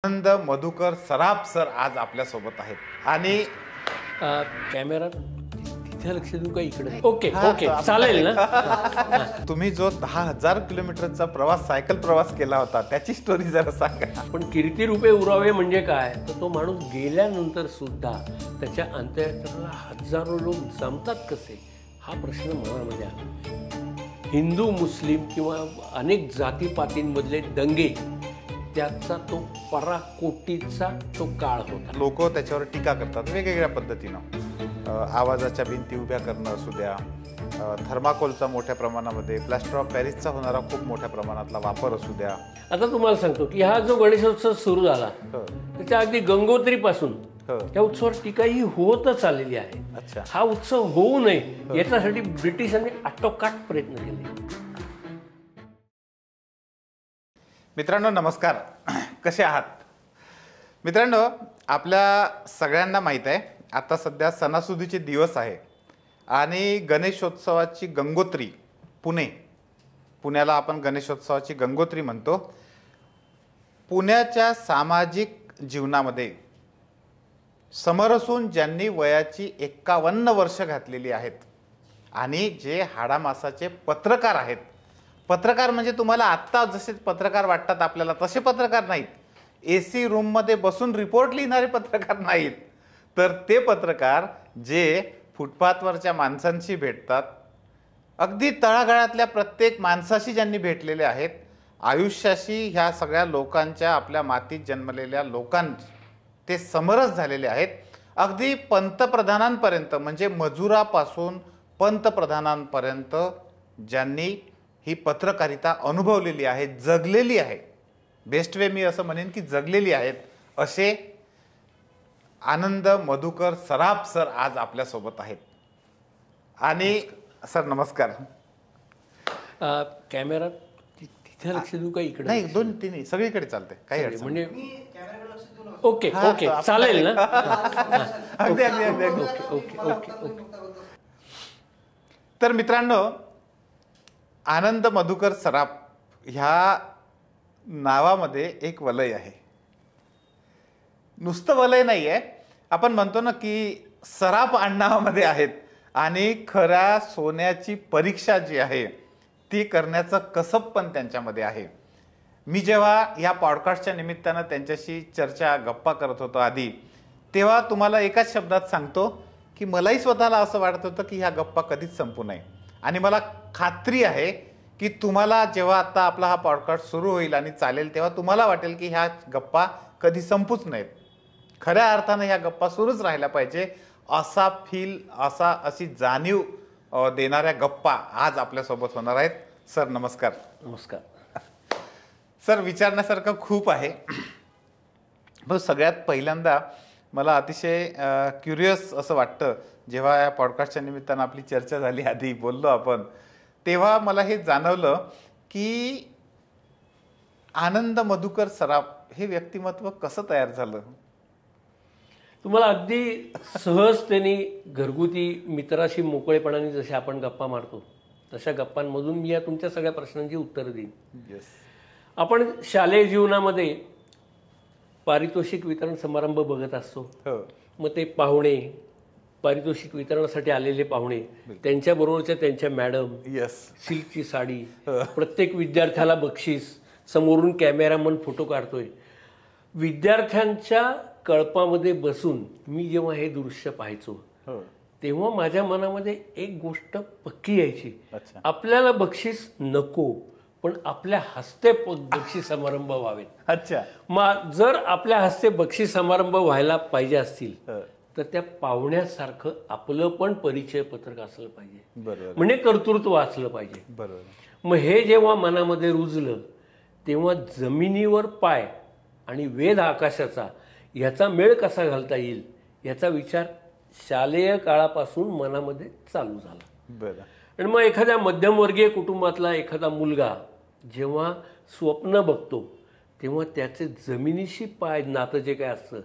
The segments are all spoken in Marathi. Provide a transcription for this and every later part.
आनंद मधुकर सराफ सर आज आपल्या सोबत आहेत आणि कॅमेरा तिथे लक्ष देऊ का इकडे? ओके ओके चालेल ना. तुम्ही जो 10,000 किलोमीटरचा प्रवास सायकल प्रवास केला होता त्याची स्टोरी जरा सांगा. पण कीर्ती रूपे उरावे म्हणजे काय, तर तो माणूस गेल्यानंतर सुद्धा त्याच्या अंत्ययात्रेला हजारो लोक जमतात कसे, हा प्रश्न मनामध्ये आला. हिंदू मुस्लिम किंवा अनेक जातीपातींमधले दंगे, त्याचा तो पराकोटीचा तो काळ होता. लोक त्याच्यावर टीका करतात वेगवेगळ्या पद्धतीनं. आवाजाच्या भिंती उभ्या करणं असू द्या, थर्माकोलचा मोठ्या प्रमाणामध्ये, प्लास्टर ऑफ पॅरिसचा होणारा खूप मोठ्या प्रमाणातला वापर असू द्या. आता तुम्हाला सांगतो की हा जो गणेशोत्सव सुरू झाला त्याच्या अगदी गंगोत्रीपासून त्या उत्सवावर टीका ही होतच आलेली आहे. अच्छा. हा उत्सव होऊ नये याच्यासाठी ब्रिटिशांनी आटोकाट प्रयत्न केले. मित्रांनो नमस्कार, कसे आहात? मित्रांनो, आपल्या सगळ्यांना माहीत आहे आता सध्या सणासुदीचे दिवस आहे आणि गणेशोत्सवाची गंगोत्री पुण्याला आपण गणेशोत्सवाची गंगोत्री म्हणतो. पुण्याच्या सामाजिक जीवनामध्ये समरसून ज्यांनी वयाची 51 वर्ष घातलेली आहेत आणि जे हाडामासाचे पत्रकार आहेत. पत्रकार म्हणजे तुम्हाला आत्ता जसे पत्रकार वाटतात आपल्याला तसे पत्रकार नाहीत. AC रूममध्ये बसून रिपोर्ट लिहिणारे पत्रकार नाहीत, तर ते पत्रकार जे फुटपाथवरच्या माणसांशी भेटतात, अगदी तळागाळातल्या प्रत्येक माणसाशी ज्यांनी भेटलेले आहेत, आयुष्याशी ह्या सगळ्या लोकांच्या, आपल्या मातीत जन्मलेल्या लोकांचे ते समरस झालेले आहेत. अगदी पंतप्रधानांपर्यंत म्हणजे मजुरापासून पंतप्रधानांपर्यंत ज्यांनी ही पत्रकारिता अनुभवलेली आहे, जगलेली आहे, बेस्ट वे मी असं म्हणेन की जगलेली आहेत, असे आनंद मधुकर सराफ सर आज आपल्या सोबत आहेत. आणि सर नमस्कार. कॅमेरा तिथे लक्ष देऊ का इकडे? नाही, दोन तिन्ही सगळीकडे चालते, काही अडचण म्हणजे ओके ओके चालेल ना. अगदी अगदी अगदी अगदी. Okay okay okay. तर मित्रांनो, आनंद मधुकर सराफ ह्या नावामध्ये एक वलय आहे. नुसतं वलय नाही आहे, आपण म्हणतो ना की सराफ आडनावामध्ये आहेत आणि खऱ्या सोन्याची परीक्षा जी आहे ती करण्याचं कसब पण त्यांच्यामध्ये आहे. मी जेव्हा या पॉडकास्टच्या निमित्तानं त्यांच्याशी चर्चा गप्पा करत होतो आधी, तेव्हा तुम्हाला एकाच शब्दात सांगतो की मलाही स्वतःला असं वाटत होतं की ह्या गप्पा कधीच संपू नये. आणि मला खात्री आहे की तुम्हाला जेव्हा आता आपला हा पॉडकास्ट सुरू होईल आणि चालेल तेव्हा तुम्हाला वाटेल की ह्या गप्पा कधी संपूच नाहीत. खऱ्या अर्थानं ह्या गप्पा सुरूच राहिल्या पाहिजे असा अशी जाणीव देणाऱ्या गप्पा आज आपल्यासोबत होणार आहेत. सर नमस्कार. नमस्कार. सर, विचारण्यासारखं खूप आहे, पण सगळ्यात पहिल्यांदा मला अतिशय क्युरियस असं वाटतं, जेव्हा या पॉडकास्टच्या निमित्तानं आपली चर्चा झाली, आधी बोललो आपण, तेव्हा मला हे जाणवलं की आनंद मधुकर सराफ हे व्यक्तिमत्व कसं तयार झालं? तुम्हाला अगदी सहजतेने घरगुती मित्राशी मोकळेपणाने जसे आपण गप्पा मारतो तशा गप्पांमधून मी या तुमच्या सगळ्या प्रश्नांची उत्तरं देईन. येस. आपण शालेय जीवनामध्ये पारितोषिक वितरण समारंभ बघत असतो. मग ते पाहुणे, पारितोषिक वितरणासाठी आलेले पाहुणे, त्यांच्याबरोबरच्या त्यांच्या मॅडम, येस, सिल्कची साडी, प्रत्येक विद्यार्थ्याला बक्षीस, समोरून कॅमेरामन फोटो काढतोय. विद्यार्थ्यांच्या कळपामध्ये बसून मी जेव्हा हे दृश्य पाहायचो तेव्हा माझ्या मनामध्ये एक गोष्ट पक्की यायची, आपल्याला बक्षीस नको, पण आपल्या हस्ते बक्षीस समारंभ व्हावेत. अच्छा. मग जर आपल्या हस्ते बक्षीस समारंभ व्हायला पाहिजे असतील तर त्या पाहुण्यासारखं आपलं पण परिचय पत्रक असलं पाहिजे. बरोबर. म्हणजे कर्तृत्व असलं पाहिजे. बरोबर. मग हे जेव्हा मनामध्ये रुजलं तेव्हा जमिनीवर पाय आणि वेध आकाशाचा याचा मेळ कसा घालता येईल याचा विचार शालेय काळापासून मनामध्ये चालू झाला. बरं. आणि मग एखाद्या मध्यमवर्गीय कुटुंबातला एखादा मुलगा जेव्हा स्वप्न बघतो तेव्हा त्याचे जमिनीशी पाय नातं जे काय असतं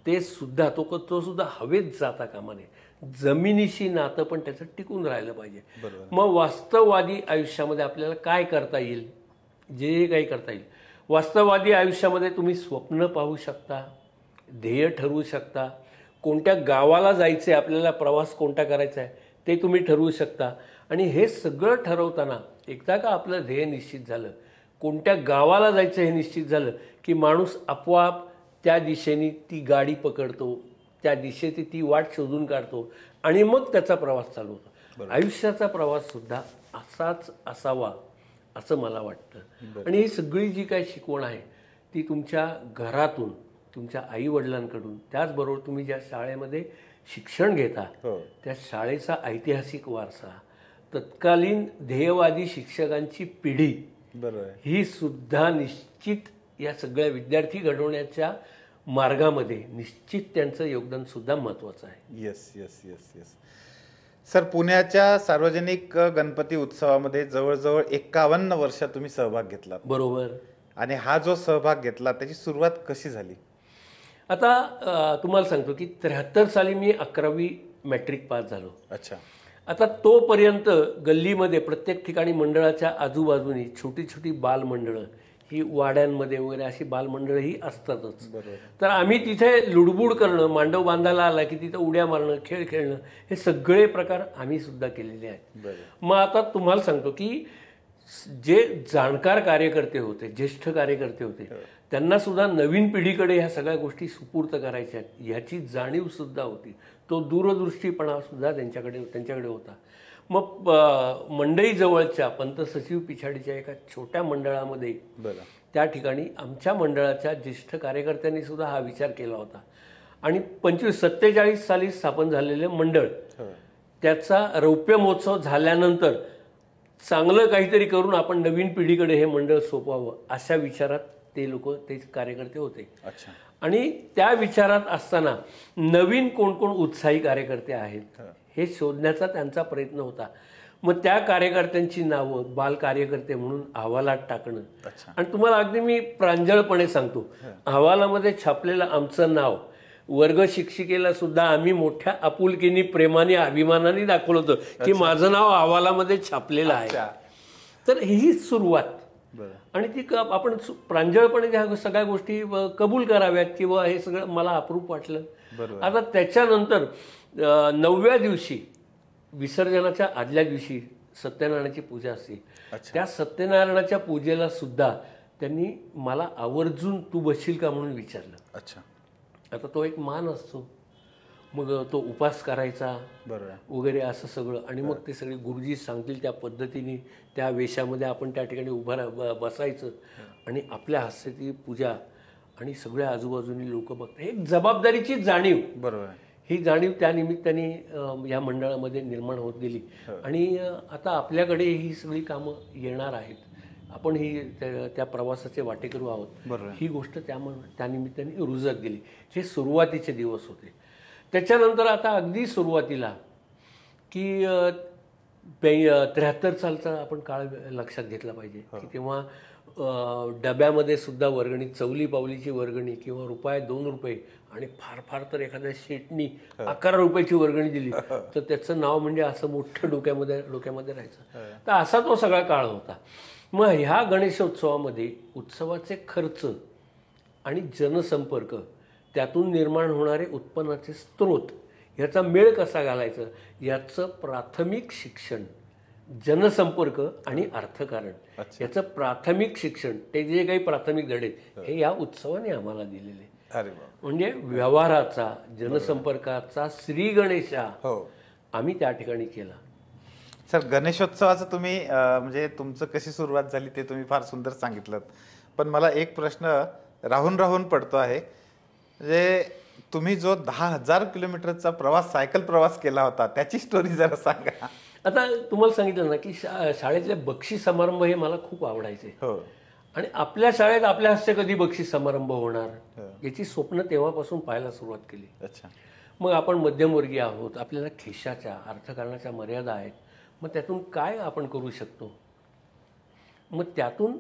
ते सुद्धा तो सुद्धा हवेत जाता कामा नये. जमिनीशी नातं पण त्याचं टिकून राहिलं पाहिजे. मग वास्तववादी आयुष्यामध्ये आपल्याला काय करता येईल, जे काही करता येईल, वास्तववादी आयुष्यामध्ये तुम्ही स्वप्न पाहू शकता, ध्येय ठरवू शकता, कोणत्या गावाला जायचं आहे, आपल्याला प्रवास कोणता करायचा आहे ते तुम्ही ठरवू शकता. आणि हे सगळं ठरवताना एकदा का आपलं ध्येय निश्चित झालं, कोणत्या गावाला जायचं हे निश्चित झालं, की माणूस आपोआप त्या दिशेने ती गाडी पकडतो, त्या दिशेची ती वाट शोधून काढतो आणि मग त्याचा प्रवास चालू होतो. आयुष्याचा प्रवाससुद्धा असाच असावा असं मला वाटतं. आणि ही सगळी जी काही शिकवण आहे ती तुमच्या घरातून, तुमच्या आईवडिलांकडून, त्याचबरोबर तुम्ही ज्या शाळेमध्ये शिक्षण घेता त्या शाळेचा ऐतिहासिक वारसा, तत्कालीन ध्येयवादी शिक्षकांची पिढी, ही सुद्धा निश्चित या सगळ्या विद्यार्थी घडवण्याच्या मार्गामध्ये निश्चित त्यांचं योगदान सुद्धा महत्त्वाचं आहे. Yes yes yes yes sir, पुण्याच्या सार्वजनिक गणपती उत्सवामध्ये जवळजवळ 51 वर्ष तुम्ही सहभाग घेतला. बरोबर. आणि हा जो सहभाग घेतला त्याची सुरुवात कशी झाली? आता तुम्हाला सांगतो की 73 साली मी 11वी मॅट्रिक पास झालो. अच्छा. आता तोपर्यंत गल्लीमध्ये प्रत्येक ठिकाणी मंडळाच्या आजूबाजूनी छोटी छोटी बालमंडळं, ही वाड्यांमध्ये वगैरे अशी बालमंडळं ही असतातच. तर आम्ही तिथे लुडबुड करणं, मांडव बांधायला आला की तिथं उड्या मारणं, खेळ खेळणं, हे सगळे प्रकार आम्ही सुद्धा केलेले आहेत. मग आता तुम्हाला सांगतो की जे जाणकार कार्यकर्ते होते, ज्येष्ठ कार्यकर्ते होते, त्यांना सुद्धा नवीन पिढीकडे ह्या सगळ्या गोष्टी सुपूर्त करायच्या आहेत ह्याची जाणीव सुद्धा होती. तो दूरदृष्टीपणा सुद्धा त्यांच्याकडे होता. मग मंडई जवळच्या पंत सचिव पिछाडीच्या एका छोट्या मंडळामध्ये त्या ठिकाणी आमच्या मंडळाच्या ज्येष्ठ कार्यकर्त्यांनी सुद्धा हा विचार केला होता. आणि 47 साली स्थापन झालेले मंडळ, त्याचा रौप्य महोत्सव झाल्यानंतर चांगलं काहीतरी करून आपण नवीन पिढीकडे हे मंडळ सोपवावं अशा विचारात ते कार्यकर्ते होते. आणि त्या विचारात असताना नवीन कोण कोण उत्साही कार्यकर्ते आहेत हे शोधण्याचा त्यांचा प्रयत्न होता. मग त्या कार्यकर्त्यांची नावं बाल कार्यकर्ते म्हणून अहवालात टाकणं. आणि तुम्हाला अगदी मी प्रांजळपणे सांगतो, अहवालामध्ये छापलेलं आमचं नाव वर्ग शिक्षिकेला सुद्धा आम्ही मोठ्या आपुलकीने, प्रेमाने, अभिमानाने दाखवलं होतं की माझं नाव अहवालामध्ये छापलेलं आहे. तर ही सुरुवात. आणि ती आपण प्रांजळपणे ह्या सगळ्या गोष्टी कबूल कराव्यात किंवा हे सगळं मला अप्रूप वाटलं. आता त्याच्यानंतर 9व्या दिवशी, विसर्जनाच्या आदल्या दिवशी सत्यनारायणाची पूजा असते. त्या सत्यनारायणाच्या पूजेला सुद्धा त्यांनी मला आवर्जून तू बसशील का म्हणून विचारलं. आता तो एक मान असतो, मग तो उपास करायचा वगैरे असं सगळं. आणि मग ते सगळे गुरुजी सांगतील त्या पद्धतीने त्या वेशामध्ये आपण त्या ठिकाणी बसायचं आणि आपल्या हस्ते पूजा आणि सगळ्या आजूबाजूनी लोक बघतात. एक जबाबदारीची जाणीव, ही जाणीव त्या निमित्ताने या मंडळामध्ये निर्माण होत गेली. आणि आता आपल्याकडे ही सगळी कामं येणार आहेत, आपण ही त्या प्रवासाचे वाटेकरू आहोत. ही गोष्ट त्या निमित्ताने रुजत गेली. हे सुरुवातीचे दिवस होते. त्याच्यानंतर आता अगदी सुरुवातीला की 73 सालचा आपण काळ लक्षात घेतला पाहिजे की तेव्हा डब्यामध्ये सुद्धा वर्गणी, चवली पावलीची वर्गणी किंवा ₹2 आणि फार फार तर एखाद्या शेटनी 11 रुपयाची वर्गणी दिली तर त्याचं नाव म्हणजे असं मोठं डोक्यामध्ये राहायचं. तर असा तो सगळा काळ होता. मग ह्या गणेशोत्सवामध्ये उत्सवाचे खर्च आणि जनसंपर्क, त्यातून निर्माण होणारे उत्पन्नाचे स्रोत, याचा मेळ कसा घालायचं, याचं प्राथमिक शिक्षण, जनसंपर्क आणि अर्थकारण, याचं प्राथमिक शिक्षण, ते जे काही प्राथमिक धडे हे या उत्सवाने आम्हाला दिलेले. म्हणजे व्यवहाराचा, जनसंपर्काचा श्री गणेशा आम्ही त्या ठिकाणी केला. सर, गणेशोत्सवाचं तुम्ही म्हणजे तुमचं कशी सुरुवात झाली ते तुम्ही फार सुंदर सांगितलं. पण मला एक प्रश्न राहून पडतो आहे, म्हणजे तुम्ही जो 10,000 किलोमीटरचा प्रवास, सायकल प्रवास केला होता, त्याची स्टोरी जरा सांगा. आता तुम्हाला सांगितलं ना की शाळेतले बक्षीस समारंभ हे मला खूप आवडायचे. आणि आपल्या शाळेत आपल्या हस्ते कधी बक्षीस समारंभ होणार याची स्वप्न तेव्हापासून पाहायला सुरुवात केली. मग आपण मध्यमवर्गीय आहोत, आपल्याला खिशाच्या, अर्थकारणाच्या मर्यादा आहेत. मग त्यातून काय आपण करू शकतो. मग त्यातून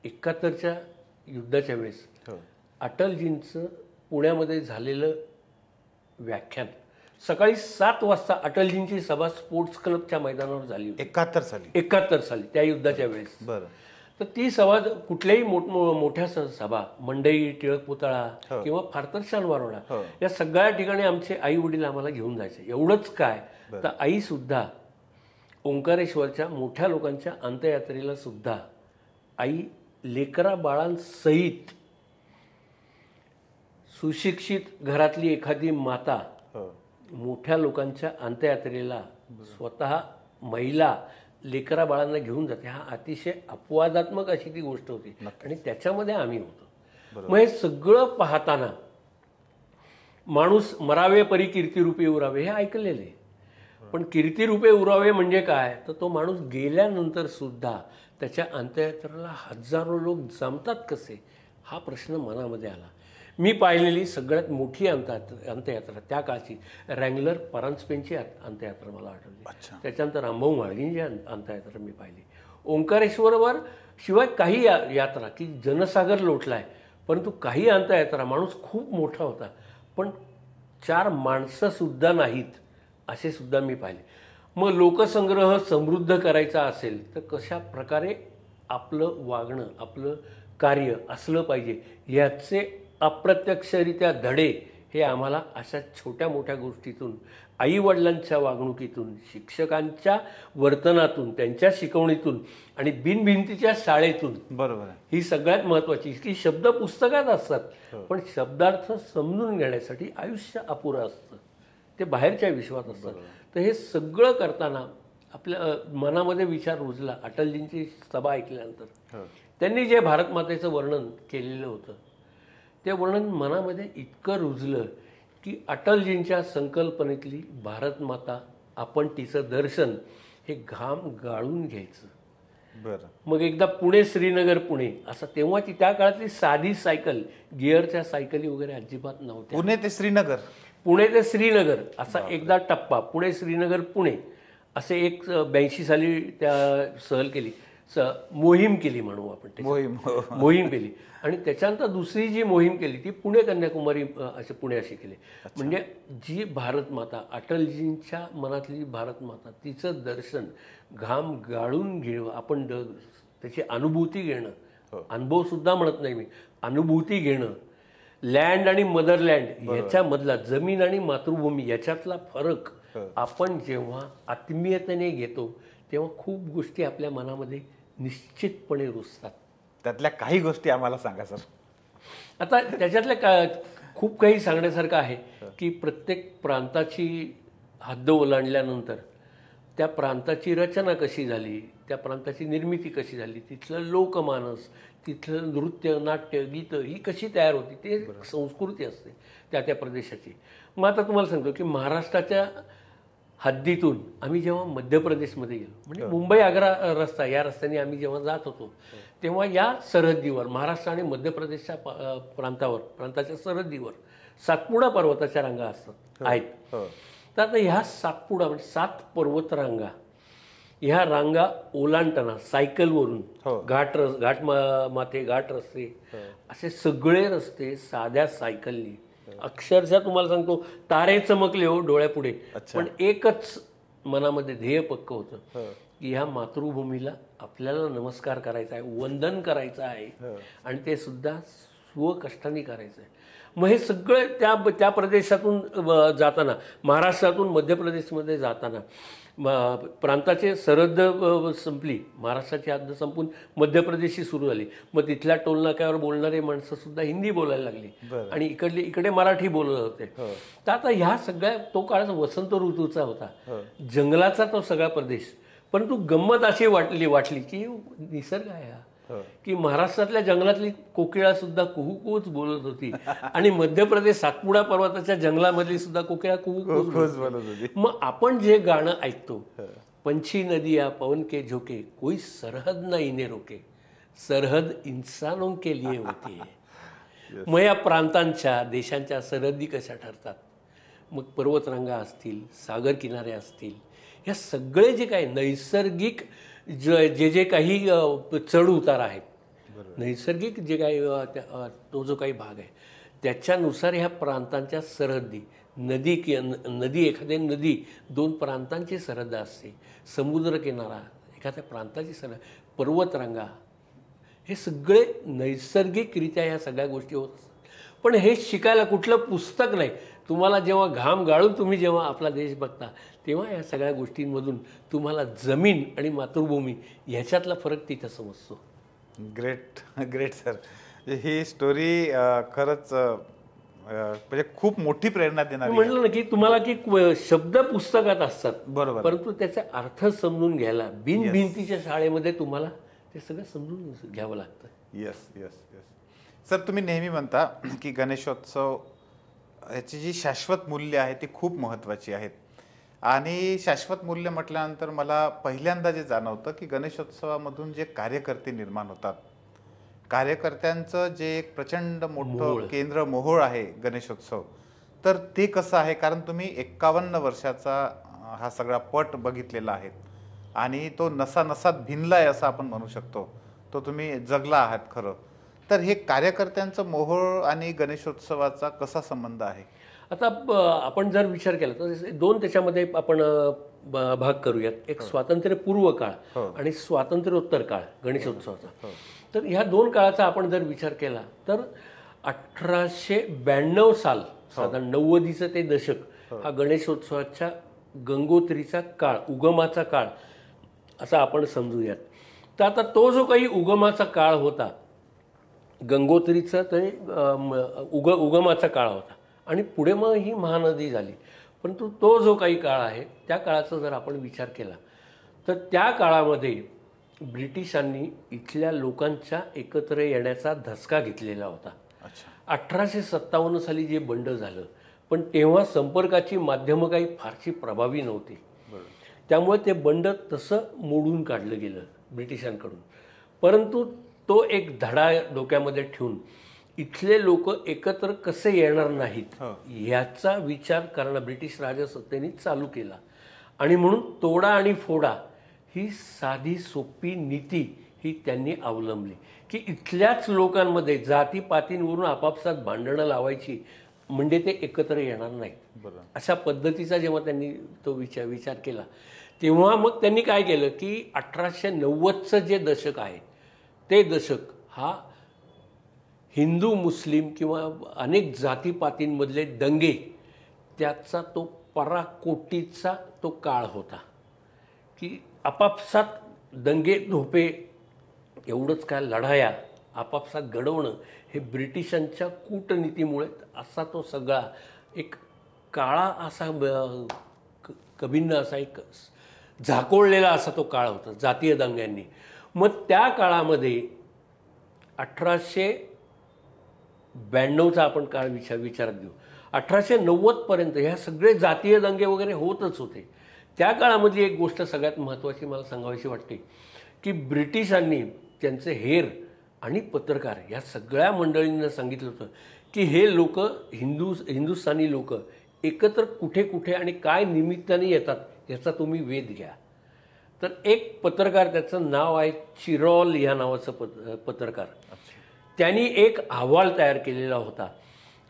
71च्या युद्धाच्या वेळेस अटलजींचं पुण्यामध्ये झालेलं व्याख्यान, सकाळी 7 वाजता अटलजींची सभा स्पोर्ट्स क्लबच्या मैदानावर झाली होती. 71 साली. 71 साली त्या युद्धाच्या वेळेस. तर ती सभा कुठल्याही मोठ्या सभा, मंडई, टिळक पुतळा किंवा फार तर शानवारोडा, या सगळ्या ठिकाणी आमचे आई वडील आम्हाला घेऊन जायचे. एवढंच काय तर आई सुद्धा ओंकारेश्वरच्या मोठ्या लोकांच्या अंत्ययात्रेला सुद्धा आई लेकरा बाळांसहित, सुशिक्षित घरातली एखादी माता मोठ्या लोकांच्या अंत्ययात्रेला स्वतः महिला लेकरा बाळांना घेऊन जाते. हा अतिशय अपवादात्मक अशी ती गोष्ट होती आणि त्याच्यामध्ये आम्ही होतो. मग हे सगळं पाहताना माणूस मरावे परी कीर्तिरूपे उरावे हे ऐकलेले, पण कीर्तिरूपे उरावे म्हणजे काय तर तो माणूस गेल्यानंतर सुद्धा त्याच्या अंत्ययात्रेला हजारो लोक जमतात कसे, हा प्रश्न मनामध्ये आला. मी पाहिलेली सगळ्यात मोठी अंत्ययात्रा त्या काळची रँगलर परांजपेंची अंत्ययात्रा मला आठवली. त्याच्यानंतर अंबाऊ म्हाळगींची अंत्ययात्रा मी पाहिली. ओंकारेश्वरवर शिवाय काही यात्रा की जनसागर लोटलाय, परंतु काही अंत्ययात्रा माणूस खूप मोठा होता पण 4 माणसं सुद्धा नाहीत असे सुद्धा मी पाहिले. मग लोकसंग्रह समृद्ध करायचा असेल तर कशा प्रकारे आपलं वागणं, आपलं कार्य असलं पाहिजे याचे अप्रत्यक्षरित्या धडे हे आम्हाला अशा छोट्या मोठ्या गोष्टीतून, आईवडिलांच्या वागणुकीतून, शिक्षकांच्या वर्तनातून, त्यांच्या शिकवणीतून आणि बिनभिंतीच्या शाळेतून, बरोबर, ही सगळ्यात महत्त्वाची की शब्द पुस्तकात असतात पण शब्दार्थ समजून घेण्यासाठी आयुष्य अपुरं असतं, ते बाहेरच्या विश्वात असतात. तर हे सगळं करताना आपल्या मनामध्ये विचार रुजला. अटलजींची सभा ऐकल्यानंतर त्यांनी जे भारतमातेचं वर्णन केलेलं होतं ते वर्णन मनामध्ये इतकं रुजलं की अटलजींच्या संकल्पनेतली भारतमाता, आपण तिचं दर्शन हे घाम गाळून घ्यायचं. बरं. मग एकदा पुणे श्रीनगर पुणे असं, तेव्हा ती त्या काळातली साधी सायकल, गिअरच्या सायकली वगैरे अजिबात नव्हत्या. पुणे ते श्रीनगर, पुणे ते श्रीनगर असा एकदा टप्पा, पुणे श्रीनगर पुणे असे एक 82 साली त्या सहल केली, मोहीम केली म्हणू आपण, मोहीम केली. आणि त्याच्यानंतर दुसरी जी मोहीम केली ती पुणे कन्याकुमारी असे पुणे अशी केली. म्हणजे जी भारतमाता, अटलजींच्या मनातली भारतमाता, तिचं दर्शन घाम गाळून घेणं, आपण त्याची अनुभूती घेणं, अनुभव सुद्धा म्हणत नाही मी, अनुभूती घेणं, लँड आणि मदरलँड याच्यामधला, जमीन आणि मातृभूमी याच्यातला फरक आपण जेव्हा आत्मीयतेने घेतो तेव्हा खूप गोष्टी आपल्या मनामध्ये निश्चितपणे रुजतात. त्यातल्या काही गोष्टी आम्हाला सांगा सर. आता त्याच्यातल्या खूप काही सांगण्यासारखं आहे की प्रत्येक प्रांताची हद्द ओलांडल्यानंतर त्या प्रांताची रचना कशी झाली, त्या प्रांताची निर्मिती कशी झाली, तिथलं लोकमानस, तिथलं नृत्य, नाट्य, गीतं ही कशी तयार होती, ते संस्कृती असते त्या त्या प्रदेशाची. मग आता तुम्हाला सांगतो की महाराष्ट्राच्या हद्दीतून आम्ही जेव्हा मध्य प्रदेशमध्ये गेलो, म्हणजे मुंबई आग्रा रस्ता, या रस्त्याने आम्ही जेव्हा जात होतो तेव्हा या सरहद्दीवर, महाराष्ट्र आणि मध्य प्रदेशच्या प्रांताच्या सरहद्दीवर सातपुडा पर्वताच्या रांगा आहेत. तर आता ह्या सातपुडा म्हणजे 7 पर्वतरांगा, ह्या रांगा ओलांडताना सायकलवरून घाट माथे, घाट रस्ते, असे सगळे रस्ते साध्या सायकलनी, अक्षरशः तुम्हाला सांगतो तारे चमकले हो डोळ्यापुढे, पण एकच मनामध्ये ध्येय पक्क होतं की ह्या मातृभूमीला आपल्याला नमस्कार करायचा आहे, वंदन करायचं आहे आणि ते सुद्धा स्वकष्टाने करायचं आहे. मग हे सगळं त्या प्रदेशातून जाताना, महाराष्ट्रातून मध्य प्रदेशमध्ये जाताना प्रांताचे सरहद्द संपली, महाराष्ट्राची हद्द संपून मध्य प्रदेशची सुरू झाली. मग तिथल्या टोलनाक्यावर बोलणारे माणसं सुद्धा हिंदी बोलायला लागली आणि इकडे मराठी बोलत होते. तर आता ह्या सगळ्या, तो काळ वसंत ऋतूचा होता, जंगलाचा तो सगळा प्रदेश. परंतु गंमत अशी वाटली की निसर्ग आहे हा, की महाराष्ट्रातल्या जंगलातली कोकिळा सुद्धा कुहूकुच बोलत होती आणि मध्य प्रदेश सातपुडा पर्वताच्या जंगलामधली सुद्धा कोकिळा कुहूकुच बोलत होती. मग आपण जे गाणं ऐकतो, पंछी नदिया पवन के झोके, कोई सरहद ना इन्हें रोके, सरहद इंसानों के लिए होती है. मग या प्रांतांच्या, देशांच्या सरहद्दी कशा ठरतात, मग पर्वतरांगा असतील, सागर किनारे असतील, या सगळे जे काही नैसर्गिक जे काही चढ उतार आहेत, नैसर्गिक जे काही तो जो काही भाग आहे त्याच्यानुसार ह्या प्रांतांच्या सरहद्दी, नदी एखादी नदी 2 प्रांतांची सरहद्द असते, समुद्रकिनारा एखाद्या प्रांताची सरहद्द, पर्वतरांगा हे सगळे नैसर्गिकरित्या ह्या सगळ्या गोष्टी होत असतात. पण हे शिकायला कुठलं पुस्तक नाही. तुम्हाला जेव्हा घाम गाळून तुम्ही जेव्हा आपला देश बघता तेव्हा या सगळ्या गोष्टींमधून तुम्हाला जमीन आणि मातृभूमी ह्याच्यातला फरक तिथं समजतो. Great great sir. ही स्टोरी खरंच म्हणजे खूप मोठी प्रेरणा देणारी आहे. म्हटलं ना की तुम्हाला की शब्द पुस्तकात असतात, बरोबर. परंतु त्याचा अर्थ समजून घ्यायला भिंतीच्या शाळेमध्ये तुम्हाला ते सगळं समजून घ्यावं लागतं. Yes yes yes. सर, तुम्ही नेहमी म्हणता की गणेशोत्सव याची जी शाश्वत मूल्य आहे ती खूप महत्त्वाची आहेत. आणि शाश्वत मूल्य म्हटल्यानंतर मला पहिल्यांदा जे जाणवतं की गणेशोत्सवामधून जे कार्यकर्ते निर्माण होतात, कार्यकर्त्यांचं जे एक प्रचंड मोठं केंद्र मोहोळ आहे गणेशोत्सव, तर ते कसं आहे? कारण तुम्ही 51 वर्षाचा हा सगळा पट बघितलेला आहे आणि तो नसानसात भिनलाय असं आपण म्हणू शकतो. तो तुम्ही जगला आहात खरं. तर हे कार्यकर्त्यांचं मोहोळ आणि गणेशोत्सवाचा कसा संबंध आहे? आता आपण जर विचार केला तर दोन त्याच्यामध्ये आपण भाग करूयात. एक स्वातंत्र्यपूर्व काळ आणि स्वातंत्र्योत्तर काळ गणेशोत्सवाचा. तर ह्या दोन काळाचा आपण जर विचार केला तर 1892 साल, साधारण 90चं ते दशक हा गणेशोत्सवाच्या गंगोत्रीचा काळ, उगमाचा काळ असा आपण समजूयात. तर आता तो जो काही उगमाचा काळ होता, गंगोत्रीचा ते उगमाचा काळ होता आणि पुढे मग ही महानदी झाली. परंतु तो जो काही काळ आहे त्या काळाचा जर आपण विचार केला तर त्या काळामध्ये ब्रिटिशांनी इथल्या लोकांच्या एकत्र येण्याचा धसका घेतलेला होता. 1857 साली जे बंड झालं, पण तेव्हा संपर्काची माध्यमं काही फारशी प्रभावी नव्हती. त्यामुळे ते बंड तसं मोडून काढलं गेलं ब्रिटिशांकडून. परंतु तो एक धडा डोक्यामध्ये ठेवून इथले लोक एकत्र कसे येणार नाहीत याचा विचार करणं ब्रिटिश राजसत्तेने चालू केला. आणि म्हणून तोडा आणि फोडा ही साधी सोपी नीती ही त्यांनी अवलंबली की इथल्याच लोकांमध्ये जातीपातींवरून आपापसात भांडणं लावायची म्हणजे ते एकत्र येणार नाहीत. अशा पद्धतीचा जेव्हा त्यांनी तो विचार केला तेव्हा मग त्यांनी काय केलं की 1890चं जे दशक आहे ते दशक हा हिंदू मुस्लिम किंवा अनेक जातीपातींमधले दंगे त्याचा तो पराकोटीचा तो काळ होता की आपापसात दंगे धोपे एवढंच काय लढाया आपापसात घडवणं हे ब्रिटिशांच्या कूटनीतीमुळे असा तो सगळा एक काळा असा कभिन्न असा एक झाकोळलेला असा तो काळ होता जातीय दंग्यांनी. मग त्या काळामध्ये 1892चा आपण काळ विचारात घेऊ. 1890 पर्यंत ह्या सगळे जातीय दंगे वगैरे होतच होते. त्या काळामधली एक गोष्ट सगळ्यात महत्त्वाची मला सांगावीशी वाटते की ब्रिटिशांनी त्यांचे हेर आणि पत्रकार या सगळ्या मंडळींना सांगितलं होतं की हे लोक हिंदुस्थानी लोक एकत्र कुठे कुठे आणि काय निमित्ताने येतात याचा तुम्ही वेध घ्या. तर एक पत्रकार, त्याचं नाव आहे चिरॉल या नावाचं पत्रकार, त्यांनी एक अहवाल तयार केलेला होता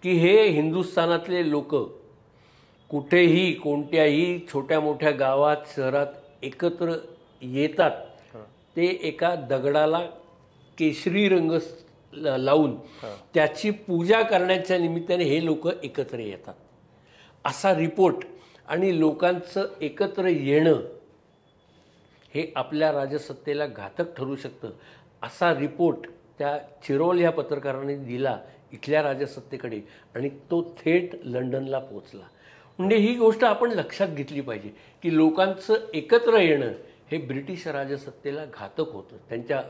की हे हिंदुस्थानातले लोक कुठेही कोणत्याही छोट्या मोठ्या गावात शहरात एकत्र येतात. ते एका दगडाला केशरी रंग लावून त्याची पूजा करण्याच्या निमित्ताने हे लोक एकत्र येतात असा रिपोर्ट. आणि लोकांचं एकत्र येणं हे आपल्या राजसत्तेला घातक ठरू शकतं असा रिपोर्ट त्या चिरोल ह्या पत्रकाराने दिला इथल्या राजसत्तेकडे आणि तो थेट लंडनला पोहोचला. म्हणजे ही गोष्ट आपण लक्षात घेतली पाहिजे की लोकांचं एकत्र येणं हे ब्रिटिश राजसत्तेला घातक होतं, त्यांच्या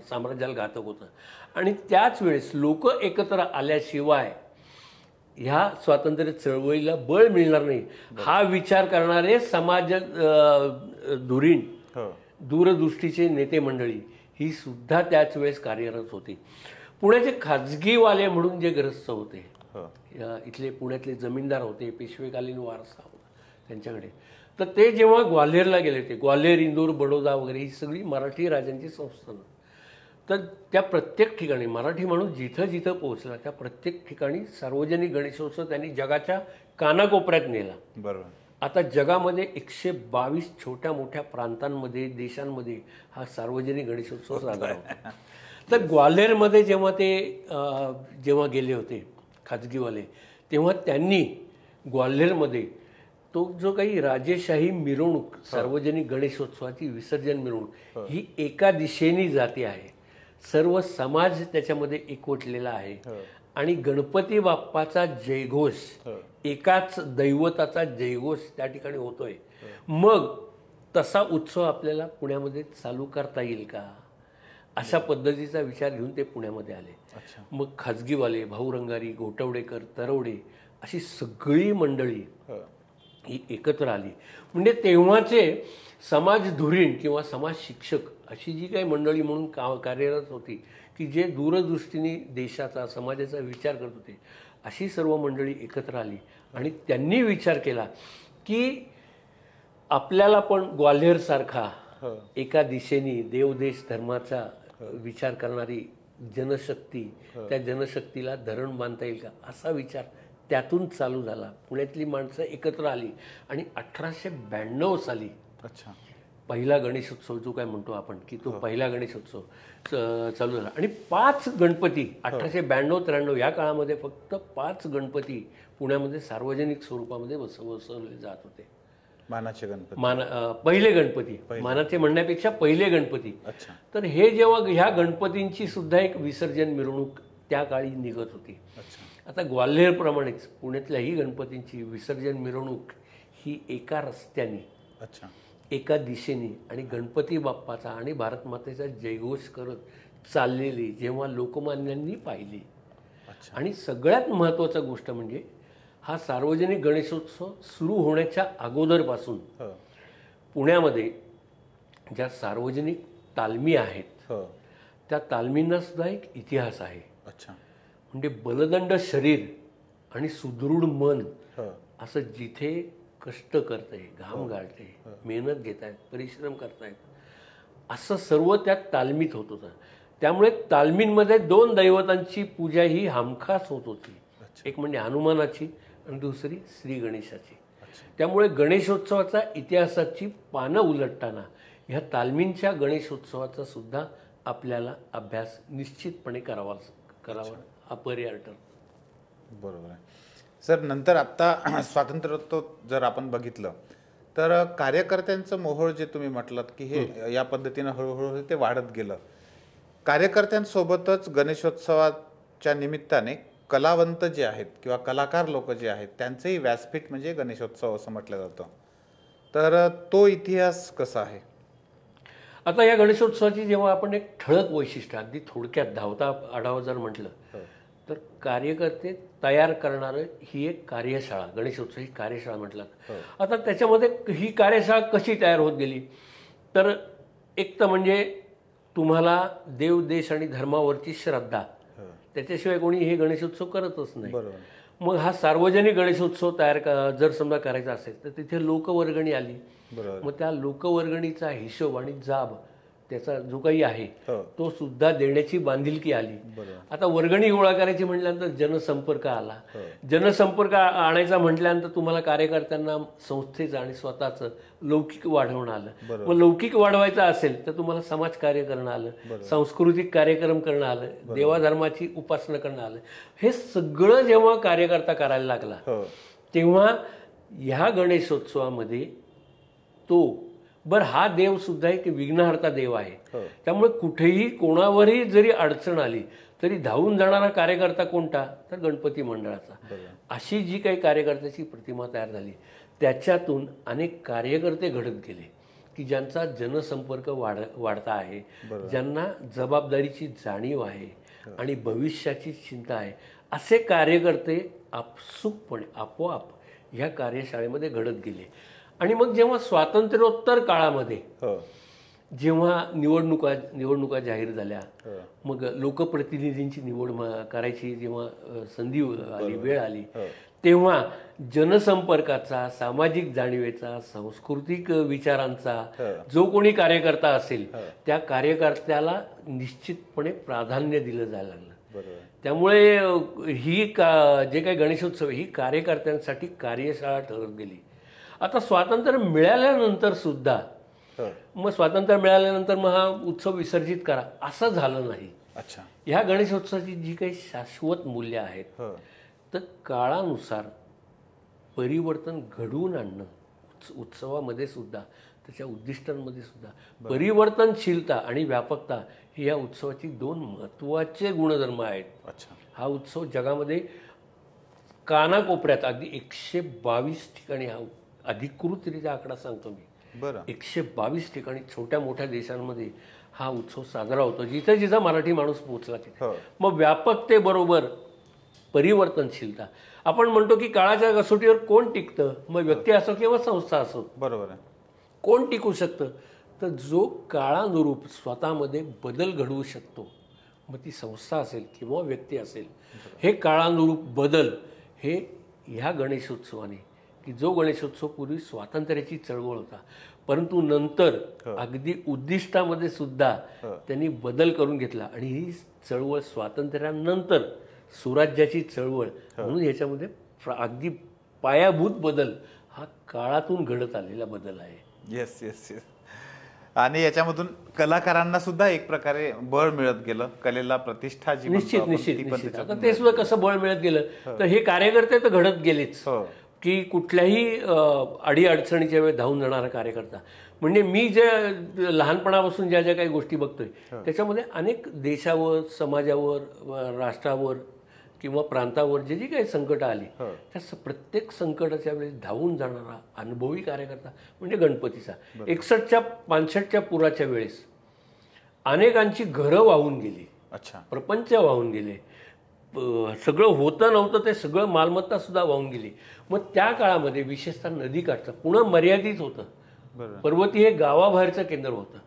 साम्राज्याला घातक होतं. आणि त्याच वेळेस लोक एकत्र आल्याशिवाय ह्या स्वातंत्र्य चळवळीला बळ मिळणार नाही हा विचार करणारे समाज धुरीण दूरदृष्टीचे नेते मंडळी ही सुद्धा त्याच वेळेस कार्यरत होती. पुण्याचे खाजगीवाले म्हणून जे ग्रस्त होते, इथले पुण्यातले जमीनदार होते, पेशवेकालीन वारसा होता त्यांच्याकडे, तर ते जेव्हा ग्वाल्हेरला गेले होते, ग्वाल्हेर, इंदूर, बडोदा वगैरे ही सगळी मराठी राजांची संस्थानं, तर त्या प्रत्येक ठिकाणी मराठी माणूस जिथं जिथं पोहोचला त्या प्रत्येक ठिकाणी सार्वजनिक गणेशोत्सव त्यांनी जगाच्या कानाकोपऱ्यात नेला. बरोबर. आता जगामध्ये 122 छोट्या मोठ्या प्रांतांमध्ये, देशांमध्ये हा सार्वजनिक गणेशोत्सव साजरा होतो. तर ग्वाल्हेरमध्ये जेव्हा ते जेव्हा गेले होते खाजगीवाले, तेव्हा त्यांनी ग्वाल्हेरमध्ये तो जो काही राजेशाही मिरवणूक, सार्वजनिक गणेशोत्सवाची विसर्जन मिरवणूक ही एका दिशेने जाते आहे, सर्व समाज त्याच्यामध्ये एकवटलेला आहे आणि गणपती बाप्पाचा जयघोष, एकाच दैवताचा जयघोष त्या ठिकाणी होतोय. मग तसा उत्सव आपल्याला पुण्यामध्ये चालू करता येईल का, अशा पद्धतीचा विचार घेऊन ते पुण्यामध्ये आले. मग खाजगीवाले, भाऊ रंगारी, गोटवडेकर, तरवडे अशी सगळी मंडळी ही एकत्र आली. म्हणजे तेव्हाचे समाज धुरीण किंवा समाज शिक्षक अशी जी काही मंडळी म्हणून कार्यरत होती की जे दूरदृष्टीने देशाचा, समाजाचा विचार करत होते, अशी सर्व मंडळी एकत्र आली आणि त्यांनी विचार केला की आपल्याला पण ग्वाल्हेरसारखा एका दिशेने देवदेश धर्माचा विचार करणारी जनशक्ती, त्या जनशक्तीला धरण बांधता येईल का, असा विचार त्यातून चालू झाला. पुण्यातली माणसं एकत्र आली आणि 1892 साली पहिला गणेशोत्सव जो काय म्हणतो आपण की तो पहिला गणेशोत्सव चालू झाला. आणि 5 गणपती 1892-93 या काळामध्ये फक्त 5 गणपती पुण्यामध्ये सार्वजनिक स्वरूपामध्ये बसवले जात होते. मानाचे गणपती, पहिले गणपती, मानाचे म्हणण्यापेक्षा पहिले गणपती. तर हे जेव्हा ह्या गणपतींची सुद्धा एक विसर्जन मिरवणूक त्या काळी निघत होती. आता ग्वाल्हेरप्रमाणेच पुण्यातल्याही गणपतींची विसर्जन मिरवणूक ही एका रस्त्याने, एका दिशेने आणि गणपती बाप्पाचा आणि भारत मातेचा जयघोष करत चाललेली जेव्हा लोकमान्यांनी पाहिली. आणि सगळ्यात महत्त्वाची गोष्ट म्हणजे हा सार्वजनिक गणेशोत्सव सुरू होण्याच्या अगोदरपासून पुण्यामध्ये ज्या सार्वजनिक तालमी आहेत त्या तालमींना सुद्धा एक इतिहास आहे. म्हणजे बलदंड शरीर आणि सुदृढ मन असं जिथे कष्ट करतंय, घाम गाळते, मेहनत घेत आहेत, परिश्रम करतायत, असं सर्व त्या तालमीत होत होतं. त्यामुळे तालमींमध्ये 2 दैवतांची पूजा ही हमखास होत होती. एक म्हणजे हनुमानाची आणि दुसरी श्री गणेशाची. त्यामुळे गणेशोत्सवाचा इतिहासाची पानं उलटताना ह्या तालमींच्या गणेशोत्सवाचा सुद्धा आपल्याला अभ्यास निश्चितपणे करावा अपरिहार्य ठरतो. बरोबर आहे सर. नंतर आत्ता स्वातंत्र्योत्सव जर आपण बघितलं तर कार्यकर्त्यांचं मोहोळ जे तुम्ही म्हटलात की हे या पद्धतीनं हळूहळू ते वाढत गेलं. कार्यकर्त्यांसोबतच गणेशोत्सवाच्या निमित्ताने कलावंत जे आहेत किंवा कलाकार लोक जे आहेत त्यांचंही व्यासपीठ म्हणजे गणेशोत्सव असं म्हटलं जातं. तर तो इतिहास कसा आहे? आता या गणेशोत्सवाची जेव्हा आपण एक ठळक वैशिष्ट्य अगदी थोडक्यात धावता आढावा जर म्हटलं तर कार्यकर्ते तयार करणारं ही एक कार्यशाळा, गणेशोत्सव ही कार्यशाळा म्हटलं. आता त्याच्यामध्ये ही कार्यशाळा कशी तयार होत गेली तर एक तर म्हणजे तुम्हाला देव, देश आणि धर्मावरची श्रद्धा, त्याच्याशिवाय कोणी हे गणेशोत्सव करतच नाही. मग हा सार्वजनिक गणेशोत्सव जर समजा करायचा असेल तर तिथे लोकवर्गणी आली. मग त्या लोकवर्गणीचा हिशोब आणि जाब त्याचा जो काही आहे तो सुद्धा देण्याची बांधिलकी आली. आता वर्गणी गोळा करायची म्हटल्यानंतर जनसंपर्क आला. जनसंपर्क आणायचा म्हटल्यानंतर तुम्हाला कार्यकर्त्यांना संस्थेचं आणि स्वतःचं लौकिक वाढवणं आलं. मग लौकिक वाढवायचं असेल तर तुम्हाला समाजकार्य करणं आलं, सांस्कृतिक कार्यक्रम करणं आलं, देवाधर्माची उपासना करणं आलं. हे सगळं जेव्हा कार्यकर्ता करायला लागला तेव्हा ह्या गणेशोत्सवामध्ये तो हा देव सुद्धा एक विघ्नहर्ता देव आहे. त्यामुळे कुठेही कोणावरही जरी अडचण आली तरी धावून जाणारा कार्यकर्ता कोणता तर गणपती मंडळाचा. अशी जी काही कार्यकर्त्याची प्रतिमा तयार झाली त्याच्यातून अनेक कार्यकर्ते घडत गेले की ज्यांचा जनसंपर्क वाढता आहे, ज्यांना जबाबदारीची जाणीव आहे आणि भविष्याची चिंता आहे, असे कार्यकर्ते आपसुकपणे आपोआप ह्या कार्यशाळेमध्ये घडत गेले. आणि मग जेव्हा स्वातंत्र्योत्तर काळामध्ये जेव्हा निवडणुका जाहीर झाल्या, मग लोकप्रतिनिधींची निवड करायची जेव्हा संधी आली, वेळ आली, तेव्हा जनसंपर्काचा, सामाजिक जाणीवेचा, सांस्कृतिक विचारांचा जो कोणी कार्यकर्ता असेल त्या कार्यकर्त्याला निश्चितपणे प्राधान्य दिलं जायला लागलं. त्यामुळे ही जे काही गणेशोत्सव ही कार्यकर्त्यांसाठी कार्यशाळा ठरत गेली. आता स्वातंत्र्य मिळाल्यानंतर सुद्धा मग स्वातंत्र्य मिळाल्यानंतर मग हा उत्सव विसर्जित करा असं झालं नाही. अच्छा. ह्या गणेशोत्सवाची जी काही शाश्वत मूल्य आहेत हो. तर काळानुसार परिवर्तन घडवून आणणं उत्सवामध्ये सुद्धा त्याच्या उद्दिष्टांमध्ये सुद्धा परिवर्तनशीलता आणि व्यापकता ही या उत्सवाची दोन महत्त्वाचे गुणधर्म आहेत. अच्छा. हा उत्सव जगामध्ये कानाकोपऱ्यात अगदी 122 ठिकाणी, हा अधिकृतरित्या आकडा सांगतो मी, बरं. 122 ठिकाणी छोट्या मोठ्या देशांमध्ये हा उत्सव साजरा होतो, जिथे जिथं मराठी माणूस पोहोचला तिथे. हो. मग व्यापकतेबरोबर परिवर्तनशीलता. आपण म्हणतो की काळाच्या कसोटीवर कोण टिकतं, मग व्यक्ती असो किंवा संस्था असो, बरोबर आहे. कोण टिकू शकतं, तर जो काळानुरूप स्वतःमध्ये बदल घडवू शकतो, मग ती संस्था असेल किंवा व्यक्ती असेल. हे काळानुरूप बदल हे ह्या गणेशोत्सवाने, की जो गणेशोत्सव पूर्वी स्वातंत्र्याची चळवळ होता, परंतु नंतर अगदी उद्दिष्टामध्ये सुद्धा त्यांनी बदल करून घेतला आणि ही चळवळ स्वातंत्र्यानंतर सुराज्याची चळवळ म्हणून याच्यामध्ये अगदी पायाभूत बदल हा काळातून घडत आलेला बदल आहे. Yes yes yes. आणि याच्यामधून कलाकारांना सुद्धा एक प्रकारे बळ मिळत गेलं, कलेला प्रतिष्ठा जी म्हणतो निश्चित आपण, निश्चित ती पण निश्चित. त्याच्यातून आता ते सुद्धा कसं बळ मिळत गेलं, तर हे कार्यकर्ते तर घडत गेलेच, हो. की कुठल्याही अडीअडचणीच्या वेळी धावून जाणारा कार्यकर्ता. म्हणजे मी जे लहानपणापासून ज्या ज्या काही गोष्टी बघतोय त्याच्यामध्ये अनेक देशावर, समाजावर, राष्ट्रावर किंवा प्रांतावर जे जी काही संकट आली त्या प्रत्येक संकटाच्या वेळेस धावून जाणारा अनुभवी कार्यकर्ता म्हणजे गणपतीचा. 61च्या 65च्या पुराच्या वेळेस अनेकांची घरं वाहून गेली. अच्छा. प्रपंच वाहून गेले, सगळं होतं नव्हतं ते सगळं मालमत्ता सुद्धा वाहून गेली. मग त्या काळामध्ये विशेषतः नदीकाठचं पुणं मर्यादित होतं, पर्वती हे गावाबाहेरचं केंद्र होतं,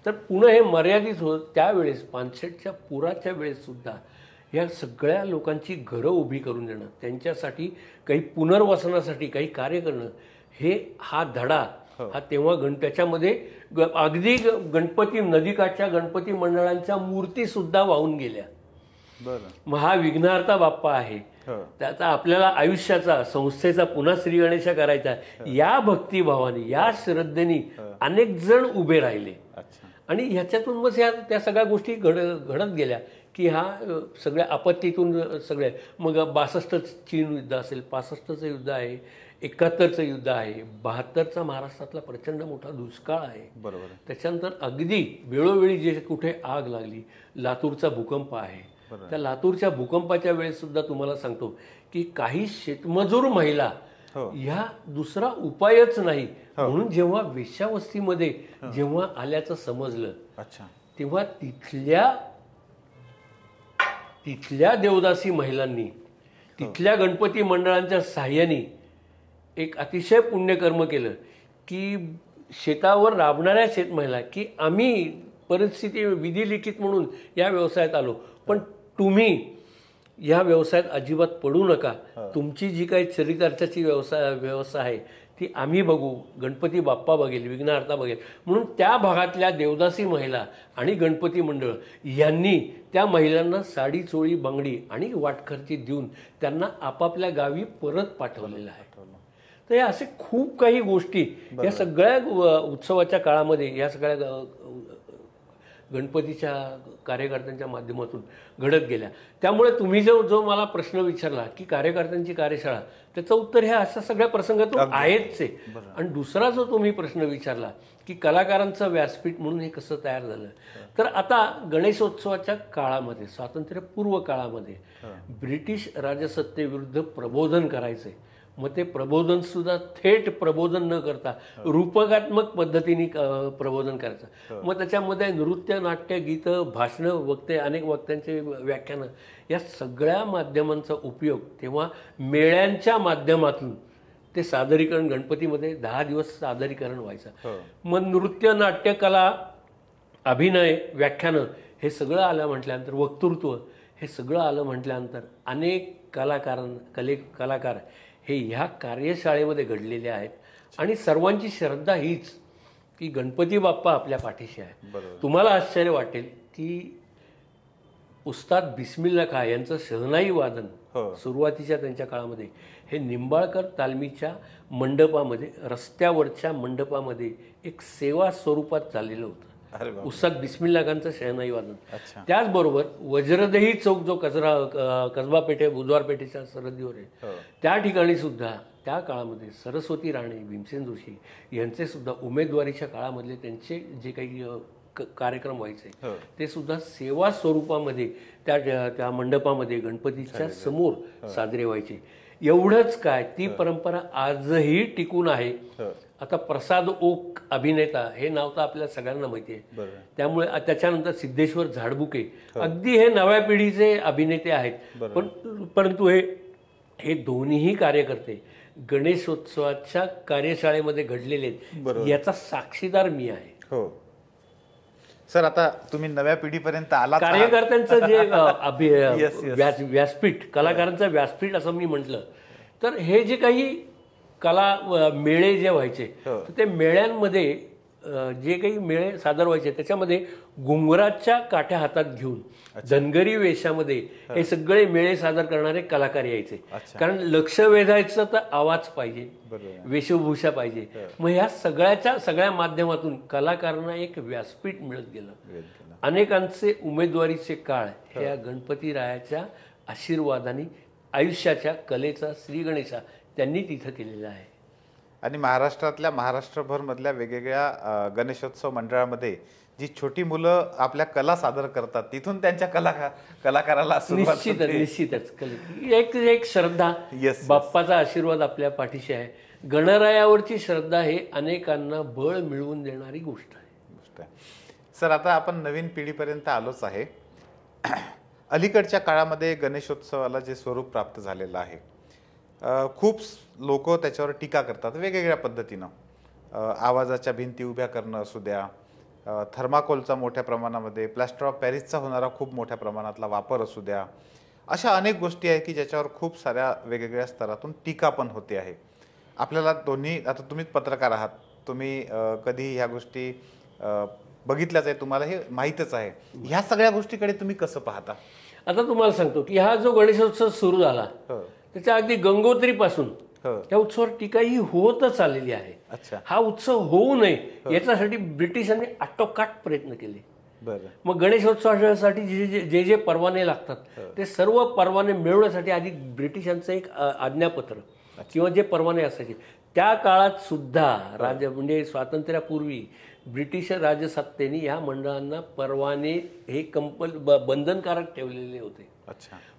तर पुणं हे मर्यादित होतं. त्यावेळेस 65च्या पुराच्या वेळेस सुद्धा या सगळ्या लोकांची घरं उभी करून देणं, त्यांच्यासाठी काही पुनर्वसनासाठी काही कार्य करणं, हा धडा हा तेव्हा त्याच्यामध्ये अगदी गणपती नदीकाठच्या गणपती मंडळांच्या मूर्ती सुद्धा वाहून गेल्या. मग हा विघ्नहर्ता बाप्पा आहे, त्याचा आपल्याला आयुष्याचा संस्थेचा पुन्हा श्री गणेश करायचा, या भक्तिभावाने या श्रद्धेने अनेक जण उभे राहिले. आणि ह्याच्यातून मग त्या सगळ्या गोष्टी घडत गेल्या, की हा सगळ्या आपत्तीतून सगळे. मग 62 चीन युद्ध असेल, 65चं युद्ध आहे, 71चं युद्ध आहे, 72चा महाराष्ट्रातला प्रचंड मोठा दुष्काळ आहे. बरोबर. त्याच्यानंतर अगदी वेळोवेळी जे कुठे आग लागली, लातूरचा भूकंप आहे, त्या लातूरच्या भूकंपाच्या वेळेस सुद्धा तुम्हाला सांगतो की काही शेतमजूर महिला ह्या दुसरा उपायच नाही म्हणून जेव्हा वेश्यावस्तीमध्ये जेव्हा आल्याचं समजलं, तेव्हा तिथल्या देवदासी महिलांनी तिथल्या गणपती मंडळांच्या साह्याने एक अतिशय पुण्यकर्म केलं, की शेतावर राबणाऱ्या शेतमहिला, की आम्ही परिस्थिती विधिलिखित म्हणून या व्यवसायात आलो, पण तुम्ही या व्यवसायात अजिबात पडू नका, तुमची जी काही चरितार्थाची व्यवस्था आहे ती आम्ही बघू, गणपती बाप्पा बघेल, विघ्नहर्ता बघेल. म्हणून त्या भागातल्या देवदासी महिला आणि गणपती मंडळ यांनी त्या महिलांना साडी, चोळी, बांगडी आणि वाटखर्ची देऊन त्यांना आपापल्या गावी परत पाठवलेलं आहे. तर या असे खूप काही गोष्टी या सगळ्या उत्सवाच्या काळामध्ये या सगळ्या गणपतीच्या कार्यकर्त्यांच्या माध्यमातून घडत गेल्या. त्यामुळे तुम्ही जो मला प्रश्न विचारला की कार्यकर्त्यांची कार्यशाळा, त्याचं उत्तर हे अशा सगळ्या प्रसंगातून आहेच आहे. आणि दुसरा जो तुम्ही प्रश्न विचारला की कलाकारांचं व्यासपीठ म्हणून हे कसं तयार झालं, तर आता गणेशोत्सवाच्या काळामध्ये, स्वातंत्र्यपूर्व काळामध्ये ब्रिटिश राजसत्तेविरुद्ध प्रबोधन करायचे. मग ते प्रबोधन सुद्धा थेट प्रबोधन न करता रूपकात्मक पद्धतीने प्रबोधन करायचं. मग त्याच्यामध्ये नृत्य, नाट्य, गीतं, भाषणं, वक्ते, अनेक वक्त्यांचे व्याख्यानं, या सगळ्या माध्यमांचा उपयोग तेव्हा मेळ्यांच्या माध्यमातून ते सादरीकरण, गणपतीमध्ये 10 दिवस सादरीकरण व्हायचं. मग नृत्य, नाट्य, कला, अभिनय, व्याख्यानं हे सगळं आलं म्हटल्यानंतर, वक्तृत्व हे सगळं आलं म्हटल्यानंतर अनेक कलाकार हे ह्या कार्यशाळेमध्ये घडलेले आहेत. आणि सर्वांची श्रद्धा हीच की गणपती बाप्पा आपल्या पाठीशी आहे. तुम्हाला आश्चर्य वाटेल की उस्ताद बिस्मिल्ला खां यांचं शहनाई वादन सुरुवातीच्या त्यांच्या काळामध्ये हे निंबाळकर तालमीच्या मंडपामध्ये, रस्त्यावरच्या मंडपामध्ये एक सेवा स्वरूपात चाललेलं होतं. अरे बापरे. उस्ताद बिस्मिल्ला खानचं शहनाई वादन. अच्छा. त्याचबरोबर वज्रदेही चौक जो कसबा पेठे बुधवार पेठेच्या सरहद्दीवर आहे, हो. त्या ठिकाणी सुद्धा त्या काळामध्ये सरस्वती राणे, भीमसेन जोशी यांचे सुद्धा उमेदवारीच्या काळामधले त्यांचे जे काही कार्यक्रम व्हायचे हो. ते सुद्धा सेवा स्वरूपामध्ये त्या मंडपामध्ये गणपतीच्या समोर साजरे व्हायचे. एवढंच काय, ती परंपरा आजही टिकून आहे. आता प्रसाद ओक अभिनेता हे नाव तर आपल्या सगळ्यांना माहिती आहे. बरोबर. त्यामुळे त्याच्यानंतर सिद्धेश्वर झाडबुके अगदी हे नव्या पिढीचे अभिनेते आहेत. परंतु हे दोन्हीही कार्यकर्ते गणेशोत्सवाच्या कार्यशाळेमध्ये घडलेले आहेत, याचा साक्षीदार मी आहे. हो सर, आता तुम्ही नव्या पिढीपर्यंत आला. कार्यकर्त्यांचं जे व्यासपीठ, कलाकारांचं व्यासपीठ असं मी म्हटलं तर हे जे काही कला मेळे जे व्हायचे, तर ते मेळ्यांमध्ये जे काही मेळे सादर व्हायचे त्याच्यामध्ये घुंगराच्या काठ्या हातात घेऊन धनगरी वेशामध्ये हे सगळे मेळे सादर करणारे कलाकार यायचे. कारण लक्ष वेधायचं तर आवाज पाहिजे, वेशभूषा पाहिजे. मग ह्या सगळ्या माध्यमातून कलाकारांना एक व्यासपीठ मिळत गेलं. अनेकांचे उमेदवारीचे काळ हे या गणपतीरायाच्या आशीर्वादाने आयुष्याच्या कलेचा श्री गणेशा त्यांनी तिथं केलेला आहे. आणि महाराष्ट्रभर मधल्या वेगवेगळ्या गणेशोत्सव मंडळामध्ये जी छोटी मुलं आपल्या कला सादर करतात, तिथून त्यांच्या कलाकाराला निश्चितच एक श्रद्धा, बाप्पाचा आशीर्वाद आपल्या पाठीशी आहे. गणरायावरची श्रद्धा हे अनेकांना बळ मिळवून देणारी गोष्ट आहे. सर, आता आपण नवीन पिढीपर्यंत आलोच आहे. अलीकडच्या काळामध्ये गणेशोत्सवाला जे स्वरूप प्राप्त झालेलं आहे, खूप लोक त्याच्यावर टीका करतात वेगवेगळ्या पद्धतीनं. आवाजाच्या भिंती उभ्या करणं असू द्या, थर्माकोलचा मोठ्या प्रमाणामध्ये, प्लॅस्टर ऑफ पॅरिसचा होणारा खूप मोठ्या प्रमाणातला वापर असू द्या, अशा अनेक गोष्टी आहेत की ज्याच्यावर खूप साऱ्या वेगवेगळ्या स्तरातून टीका पण होते आहे. आपल्याला दोन्ही, आता तुम्हीच पत्रकार आहात, तुम्ही कधी ह्या गोष्टी बघितल्याच आहे, तुम्हाला हे माहीतच आहे. ह्या सगळ्या गोष्टीकडे तुम्ही कसं पाहता? आता तुम्हाला सांगतो की हा जो गणेशोत्सव सुरू झाला त्याच्या अगदी गंगोत्रीपासून त्या उत्सवावर टीका ही होतच आलेली आहे. हा उत्सव होऊ नये याच्यासाठी ब्रिटिशांनी आटोकाट प्रयत्न केले. मग गणेशोत्सवासाठी जे जे परवाने लागतात ते सर्व परवाने मिळवण्यासाठी आधी ब्रिटिशांचं एक आज्ञापत्र किंवा जे परवाने असायचे त्या काळात सुद्धा म्हणजे स्वातंत्र्यापूर्वी ब्रिटिश राजसत्तेने ह्या मंडळांना परवाने हे बंधनकारक ठेवलेले होते.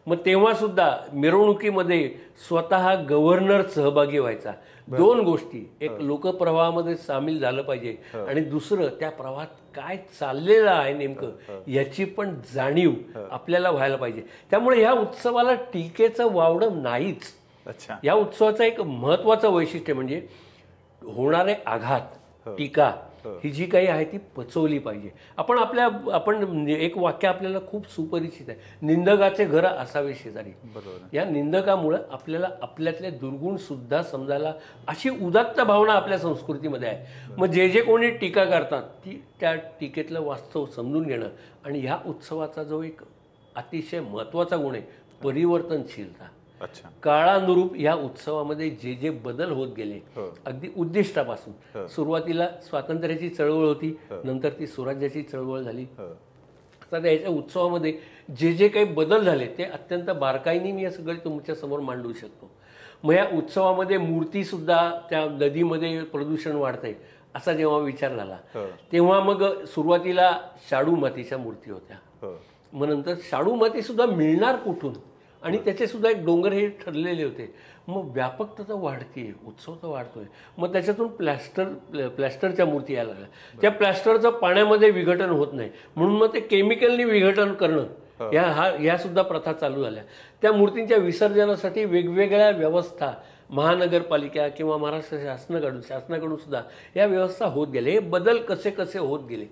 मग तेव्हा सुद्धा मिरवणुकीमध्ये स्वतः गव्हर्नर सहभागी व्हायचा. दोन गोष्टी, एक लोकप्रवाहामध्ये सामील झालं पाहिजे आणि दुसरं त्या प्रवाहात काय चाललेलं आहे नेमकं याची पण जाणीव आपल्याला व्हायला पाहिजे. त्यामुळे ह्या उत्सवाला टीकेचं वावडं नाहीच. या उत्सवाचं एक महत्वाचं वैशिष्ट्य म्हणजे होणारे आघात, टीका ही जी काही आहे ती पचवली पाहिजे. आपण एक वाक्य आपल्याला खूप सुपरिचित आहे, निंदकाचे घर असावे शेजारी. या निंदकामुळे आपल्याला आपल्यातले दुर्गुण सुद्धा समजायला अशी उदात्त भावना आपल्या संस्कृतीमध्ये आहे. मग जे कोणी टीका करतात त्या टीकेतलं वास्तव समजून घेणं आणि ह्या उत्सवाचा जो एक अतिशय महत्वाचा गुण आहे परिवर्तनशीलता. काळानुरूप या उत्सवामध्ये जे जे बदल होत गेले, अगदी उद्दिष्टापासून सुरुवातीला स्वातंत्र्याची चळवळ होती, नंतर ती स्वराज्याची चळवळ झाली. आता याच्या उत्सवामध्ये जे जे काही बदल झाले ते अत्यंत बारकाईने मी हे सगळे तुमच्या समोर मांडू शकतो. मग या उत्सवामध्ये मूर्ती सुद्धा, त्या नदीमध्ये प्रदूषण वाढतंय असा जेव्हा विचार झाला तेव्हा मग सुरुवातीला शाडू मातीच्या मूर्ती होत्या. मग नंतर शाडू माती सुद्धा मिळणार कुठून आणि त्याचे सुद्धा एक डोंगर हे ठरलेले होते. मग व्यापकता तर वाढते, उत्सव तर वाढतोय. मग त्याच्यातून प्लॅस्टरच्या मूर्ती यायला लागल्या. त्या प्लॅस्टरचं पाण्यामध्ये विघटन होत नाही म्हणून मग ते केमिकलनी विघटन करणं ह्या सुद्धा प्रथा चालू झाल्या. त्या मूर्तींच्या विसर्जनासाठी वेगवेगळ्या व्यवस्था महानगरपालिका किंवा महाराष्ट्र शासनाकडून सुद्धा या व्यवस्था होत गेल्या. हे बदल कसे कसे होत गेले,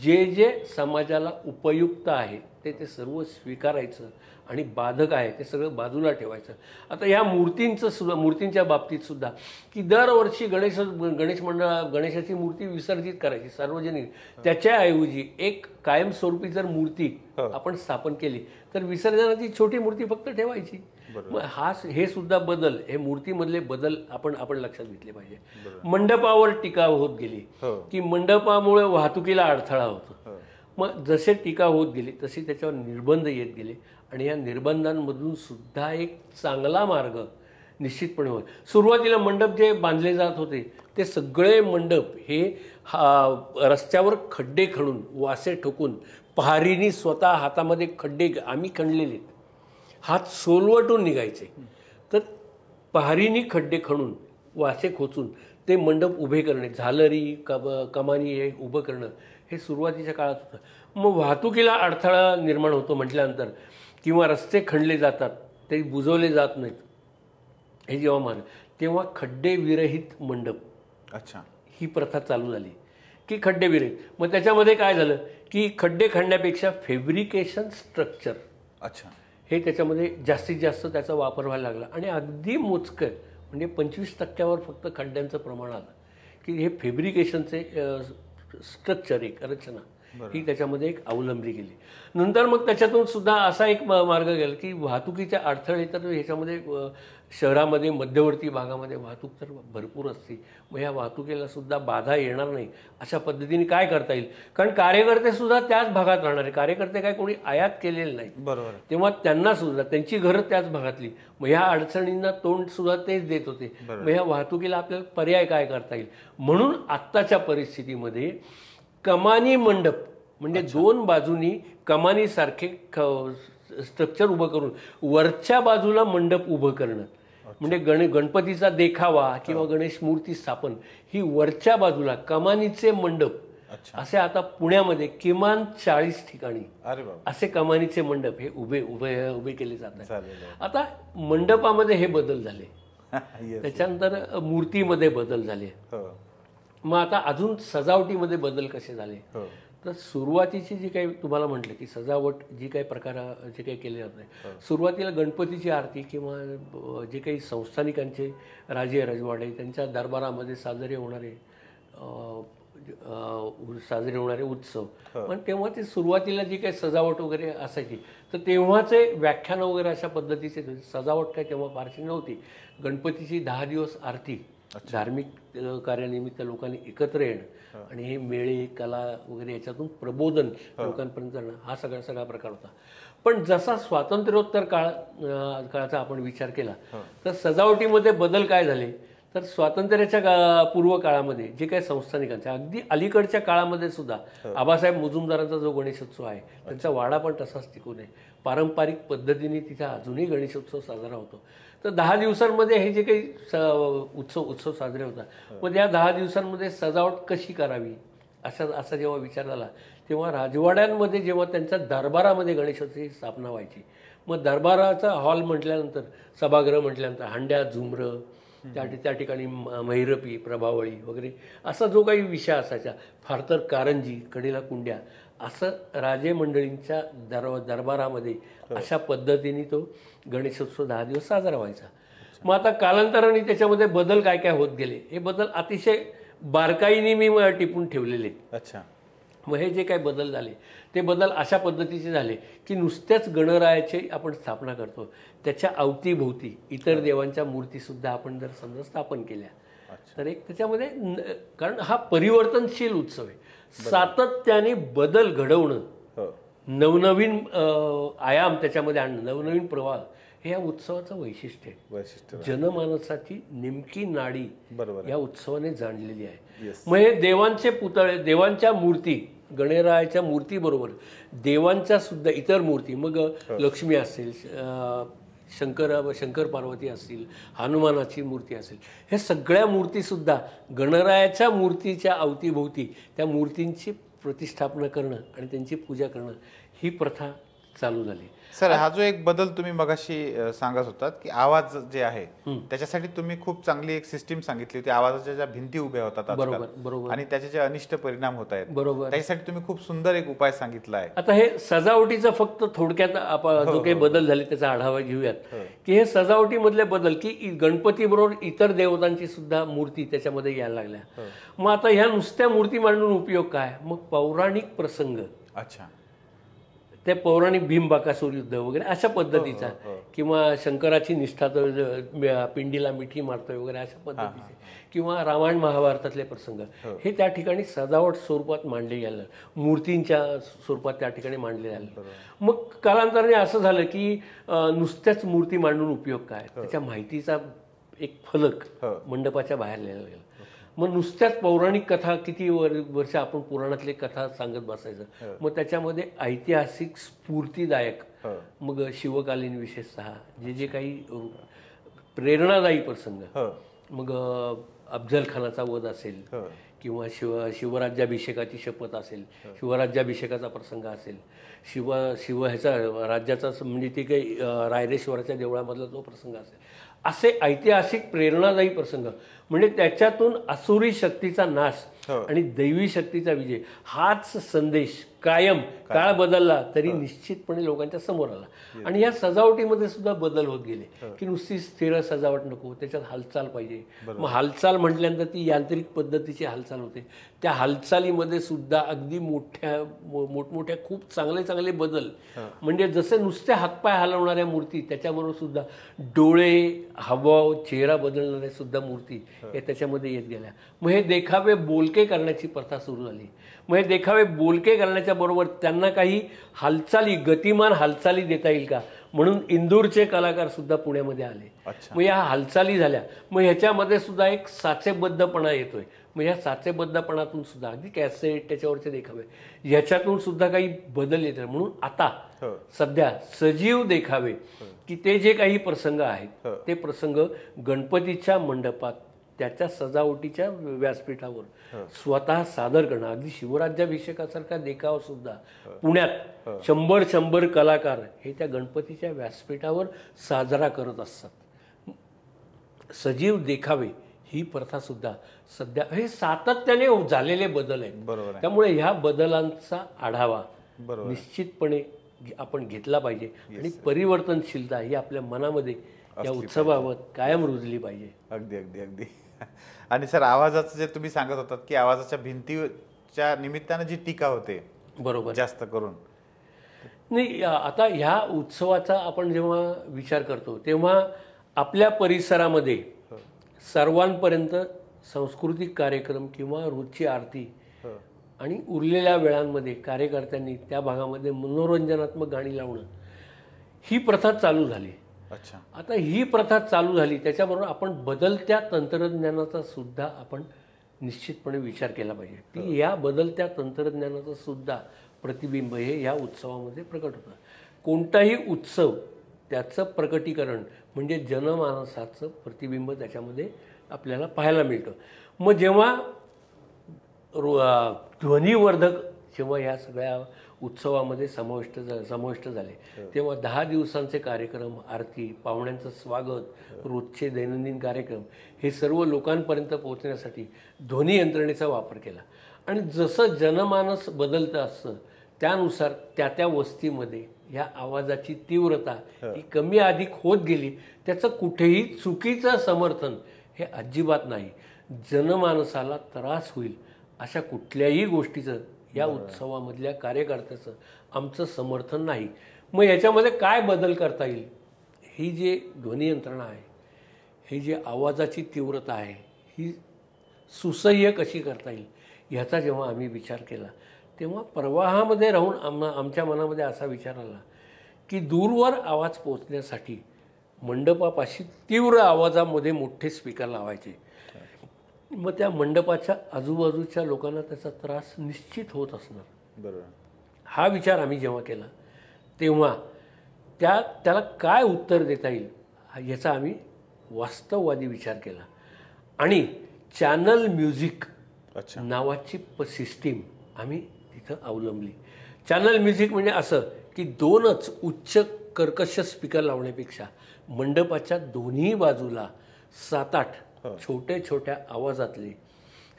जे समाजाला उपयुक्त आहे ते सर्व स्वीकारायचं आणि बाधक आहे ते सगळं बाजूला ठेवायचं. आता ह्या मूर्तींचं सुद्धा, मूर्तींच्या बाबतीत सुद्धा, की दरवर्षी गणेश गणेशाची मूर्ती विसर्जित करायची सार्वजनिक, त्याच्याऐवजी एक कायमस्वरूपी जर मूर्ती आपण स्थापन केली तर विसर्जनाची छोटी मूर्ती फक्त ठेवायची. मग हे सुद्धा बदल, हे मूर्तीमधले बदल आपण लक्षात घेतले पाहिजे. मंडपावर टीका होत गेली की मंडपामुळे वाहतुकीला अडथळा होतो. मग जसे टीका होत गेली तशी त्याच्यावर निर्बंध येत गेले आणि या निर्बंधांमधून सुद्धा एक चांगला मार्ग निश्चितपणे होईल. सुरुवातीला मंडप जे बांधले जात होते ते सगळे मंडप हे रस्त्यावर खड्डे खणून, वासे ठोकून, पहारीनी स्वतः हातामध्ये खड्डे आम्ही खणलेले, हात सोलवटून निघायचे, तर पहारीनी खड्डे खणून, वासे खोचून ते मंडप उभे करणे, झालरी कमानी हे उभं करणं, हे सुरुवातीच्या काळात होतं. मग वाहतुकीला अडथळा निर्माण होतो म्हटल्यानंतर, किंवा रस्ते खणले जातात ते बुजवले जात नाहीत, हे जेव्हा मान, तेव्हा खड्डे विरहित मंडप, अच्छा, ही प्रथा चालू झाली की खड्डे विरहित. मग त्याच्यामध्ये काय झालं की खड्डे खणण्यापेक्षा फॅब्रिकेशन स्ट्रक्चर, अच्छा, हे त्याच्यामध्ये जास्तीत जास्त त्याचा वापर व्हायला लागला आणि अगदी मोजकं म्हणजे 25% फक्त खड्ड्यांचं प्रमाण आलं की हे फॅब्रिकेशनचे स्ट्रक्चर, एक रचना ही त्याच्यामध्ये एक अवलंबली गेली. नंतर मग त्याच्यातून सुद्धा असा एक मार्ग गेला की वाहतुकीच्या अडथळे, तर ह्याच्यामध्ये शहरामध्ये मध्यवर्ती भागामध्ये वाहतूक तर भरपूर असते, मग या वाहतुकीला सुद्धा बाधा येणार नाही अशा पद्धतीने काय करता येईल. कारण कार्यकर्ते सुद्धा त्याच भागात राहणारे, कार्यकर्ते काय कोणी आयात केलेले नाही, बरोबर, तेव्हा त्यांना सुद्धा त्यांची घरं त्याच भागातली, मग ह्या अडचणींना तोंड सुद्धा तेच देत होते. मग ह्या वाहतुकीला आपल्याला पर्याय काय करता येईल, म्हणून आत्ताच्या परिस्थितीमध्ये कमानी मंडप म्हणजे 2 बाजूनी कमानीसारखे स्ट्रक्चर उभं करून वरच्या बाजूला मंडप उभं करणं, म्हणजे गणपतीचा देखावा किंवा गणेश मूर्ती स्थापन ही वरच्या बाजूला कमानीचे मंडप, असे आता पुण्यामध्ये किमान 40 ठिकाणी असे कमानीचे मंडप हे उभे केले जातात. आता मंडपामध्ये हे बदल झाले, त्याच्यानंतर मूर्तीमध्ये बदल झाले. मग आता अजून सजावटीमध्ये बदल कसे झाले, तर सुरुवातीची जी काही तुम्हाला म्हटलं की सजावट जी काही प्रकार जे काही केले जाते, सुरुवातीला गणपतीची आरती किंवा जे काही संस्थानिकांचे राजे रजवाडे त्यांच्या दरबारामध्ये साजरे होणारे उत्सव, पण तेव्हा ते सुरुवातीला जी काही सजावट वगैरे असायची तर तेव्हाचे व्याख्यानं वगैरे अशा पद्धतीचे, सजावट काय तेव्हा फारशी नव्हती. गणपतीची 10 दिवस आरती, धार्मिक कार्यानिमित्त लोकांनी एकत्र येणं आणि हे मेळे कला वगैरे याच्यातून प्रबोधन लोकांपर्यंत जाणं, हा सगळा प्रकार होता. पण जसा स्वातंत्र्योत्तर काळाचा आपण विचार केला तर सजावटीमध्ये बदल काय झाले, तर स्वातंत्र्याच्या पूर्व काळामध्ये जे काही संस्थानिकांच्या, अगदी अलीकडच्या काळामध्ये सुद्धा आबासाहेब मुजुमदारांचा जो गणेशोत्सव आहे त्यांचा वाडा पण तसाच टिकून आहे, पारंपरिक पद्धतीने तिथे अजूनही गणेशोत्सव साजरा होतो. तर 10 दिवसांमध्ये हे जे काही उत्सव साजरे होतात, मग या 10 दिवसांमध्ये सजावट कशी करावी असा जेव्हा विचार झाला, तेव्हा राजवाड्यांमध्ये जेव्हा त्यांच्या दरबारामध्ये गणेशोत्सवाची स्थापना व्हायची, मग दरबाराचा हॉल म्हटल्यानंतर, सभागृह म्हटल्यानंतर हंड्या, झुमरं, त्या ठिकाणी महिरपी, प्रभावळी वगैरे असा जो काही विषय असायचा, फार तर कारंजी, कडेला कुंड्या, असं राजे मंडळींच्या दरबारामध्ये अशा पद्धतीने तो गणेशोत्सव 10 दिवस साजरा व्हायचा. मग आता कालांतराने त्याच्यामध्ये बदल काय काय होत गेले, हे बदल अतिशय बारकाईने मी टिपून ठेवलेले. अच्छा, मग हे जे काही बदल झाले ते बदल अशा पद्धतीचे झाले की नुसत्याच गणरायाची आपण स्थापना करतो, त्याच्या अवतीभोवती इतर देवांच्या मूर्तीसुद्धा आपण जर समजा स्थापन केल्या तर एक त्याच्यामध्ये, कारण हा परिवर्तनशील उत्सव आहे, सातत्याने बदल घडवणं, नवनवीन आयाम त्याच्यामध्ये आणणं, नवनवीन प्रवाह, हे या उत्सवाचं वैशिष्ट्य आहे. जनमानसाची नेमकी नाडी या उत्सवाने जाणलेली आहे. मग हे देवांचे पुतळे, देवांच्या मूर्ती, गणरायाच्या मूर्तीबरोबर देवांच्या सुद्धा इतर मूर्ती, मग लक्ष्मी असेल, शंकर पार्वती असतील, हनुमानाची मूर्ती असेल, हे सगळ्या मूर्तीसुद्धा गणरायाच्या मूर्तीच्या अवतीभोवती त्या मूर्तींची प्रतिष्ठापना करणं आणि त्यांची पूजा करणं, ही प्रथा चालू झाली. सर हा जो एक बदल तुम्ही मगाशी सांगत होतात की आवाज जे आहे त्याच्यासाठी तुम्ही खूप चांगली एक सिस्टीम सांगितली होती. आवाजाच्या ज्या भिंती उभ्या होतात आजकाल बरोबर आणि त्याचे जे अनिष्ट परिणाम होत आहेत बरोबर त्याच्यासाठी तुम्ही खूप सुंदर एक उपाय सांगितला आहे. आता हे सजावटीचा फक्त थोडक्यात आपण जो काही बदल झाले त्याचा आढावा घेऊयात की हे सजावटीमधले बदल की गणपती बरोबर इतर देवतांची सुद्धा मूर्ती त्याच्यामध्ये यायला लागल्या. मग आता ह्या नुसत्या मूर्ती मांडून उपयोग काय? मग पौराणिक प्रसंग, अच्छा, ते पौराणिक भीमबाकासूर युद्ध वगैरे अशा पद्धतीचा किंवा शंकराची निष्ठा तर पिंडीला मिठी मारतोय वगैरे अशा पद्धतीचे किंवा रामायण महाभारतातले प्रसंग हे त्या ठिकाणी सजावट स्वरूपात मांडले गेलं, मूर्तींच्या स्वरूपात त्या ठिकाणी मांडले झालं. मग कालांतराने असं झालं की नुसत्याच मूर्ती मांडून उपयोग काय? त्याच्या माहितीचा एक फलक मंडपाच्या बाहेर लिहिला गेला. मग नुसत्याच पौराणिक कथा किती वर्ष आपण पुराणातले कथा सांगत बसायचं. मग त्याच्यामध्ये ऐतिहासिक स्फूर्तीदायक मग शिवकालीन विशेषतः जे जे काही प्रेरणादायी प्रसंग, मग अफजल खानाचा वध असेल किंवा शिवराज्याभिषेकाची शपथ असेल, शिवराज्याभिषेकाचा प्रसंग असेल, शिव ह्याचा राज्याचा म्हणजे ते काही रायरेश्वराच्या देवळामधला जो प्रसंग असेल, असे ऐतिहासिक प्रेरणादायी प्रसंग म्हणजे त्याच्यातून असुरी शक्तीचा नाश आणि दैवी शक्तीचा विजय हाच संदेश कायम काळ बदलला तरी निश्चितपणे लोकांच्या समोर आला. आणि या सजावटीमध्ये सुद्धा बदल होत गेले की नुसती स्थिर सजावट नको, त्याच्यात हालचाल पाहिजे. मग हालचाल म्हटल्यानंतर ती यांत्रिक पद्धतीची हालचाल होते. त्या हालचालीमध्ये सुद्धा अगदी मोठमोठ्या खूप चांगले चांगले बदल म्हणजे जसे नुसते हातपाय हलवणाऱ्या मूर्ती त्याच्याबरोबर सुद्धा डोळे, हावभाव, चेहरा बदलणाऱ्या सुद्धा मूर्ती हे त्याच्यामध्ये येत गेल्या. मग हे देखावे बोलके करण्याची प्रथा सुरू झाली. मग हे देखावे बोलके करण्याच्या बरोबर त्यांना काही हालचाली, गतिमान हालचाली देता येईल का म्हणून इंदूरचे कलाकार सुद्धा पुण्यामध्ये आले. मग या हालचाली झाल्या. मग ह्याच्यामध्ये सुद्धा एक साचेबद्धपणा येतोय. मग या साचेबद्धपणातून सुद्धा अगदी कॅसेट त्याच्यावरचे देखावे ह्याच्यातून सुद्धा काही बदल येतात. म्हणून आता सध्या सजीव देखावे की ते जे काही प्रसंग आहेत ते प्रसंग गणपतीच्या मंडपात त्याच्या सजावटीच्या व्यासपीठावर स्वतः सादर करणं, अगदी शिवराज्याभिषेकासारखा देखावा सुद्धा पुण्यात 100 कलाकार हे त्या गणपतीच्या व्यासपीठावर साजरा करत असतात. सजीव देखावे ही प्रथा सुद्धा सध्या हे सातत्याने झालेले बदल आहेत. त्यामुळे ह्या बदलांचा आढावा निश्चितपणे आपण घेतला पाहिजे आणि परिवर्तनशीलता ही आपल्या मनामध्ये या उत्सवाबाबत कायम रुजली पाहिजे. अगदी अगदी अगदी. आणि सर आवाजाचं जे तुम्ही सांगत होतात की आवाजाच्या भिंतीच्या निमित्तानं जी टीका होते बरोबर जास्त करून नाही. आता ह्या उत्सवाचा आपण जेव्हा विचार करतो तेव्हा आपल्या परिसरामध्ये सर्वांपर्यंत सांस्कृतिक कार्यक्रम किंवा रोजची आरती आणि उरलेल्या वेळांमध्ये कार्यकर्त्यांनी त्या भागामध्ये मनोरंजनात्मक गाणी लावणं ही प्रथा चालू झाली. आता ही प्रथा चालू झाली त्याच्याबरोबर आपण बदलत्या तंत्रज्ञानाचा सुद्धा आपण निश्चितपणे विचार केला पाहिजे की या बदलत्या तंत्रज्ञानाचं सुद्धा प्रतिबिंब हे या उत्सवामध्ये प्रकट होतं. कोणताही उत्सव त्याचं प्रकटीकरण म्हणजे जनमानसाचं प्रतिबिंब त्याच्यामध्ये आपल्याला पाहायला मिळतं. मग जेव्हा ध्वनिवर्धक जेव्हा या सगळ्या उत्सवामध्ये समाविष्ट झाले तेव्हा 10 दिवसांचे कार्यक्रम, आरती, पाहुण्यांचं स्वागत, रोजचे दैनंदिन कार्यक्रम हे सर्व लोकांपर्यंत पोहोचण्यासाठी ध्वनी यंत्रणेचा वापर केला. आणि जसं जनमानस बदलतं असतं त्यानुसार त्या वस्तीमध्ये या आवाजाची तीव्रता ही कमी अधिक होत गेली. त्याचं कुठेही चुकीचं समर्थन हे अजिबात नाही. जनमानसाला त्रास होईल अशा कुठल्याही गोष्टीचं या उत्सवामधल्या कार्यकर्त्याचं आमचं समर्थन नाही. मग याच्यामध्ये काय बदल करता येईल, ही जी ध्वनी यंत्रणा आहे, ही जी आवाजाची तीव्रता आहे, ही सुसह्य कशी करता येईल ह्याचा जेव्हा आम्ही विचार केला तेव्हा प्रवाहामध्ये राहून आमच्या मनामध्ये असा विचार आला की दूरवर आवाज पोचण्यासाठी मंडपापाशी तीव्र आवाजामध्ये मोठे स्पीकर लावायचे. मग त्या मंडपाच्या आजूबाजूच्या लोकांना त्याचा त्रास निश्चित होत असणार. बरोबर. हा विचार आम्ही जेव्हा केला तेव्हा त्याला काय उत्तर देता येईल याचा आम्ही वास्तववादी विचार केला आणि चॅनल म्युझिक नावाची सिस्टीम आम्ही तिथं अवलंबली. चॅनल म्युझिक म्हणजे असं की 2च उच्च कर्कश स्पीकर लावण्यापेक्षा मंडपाच्या दोन्ही बाजूला 7-8 छोट्या छोट्या आवाजातले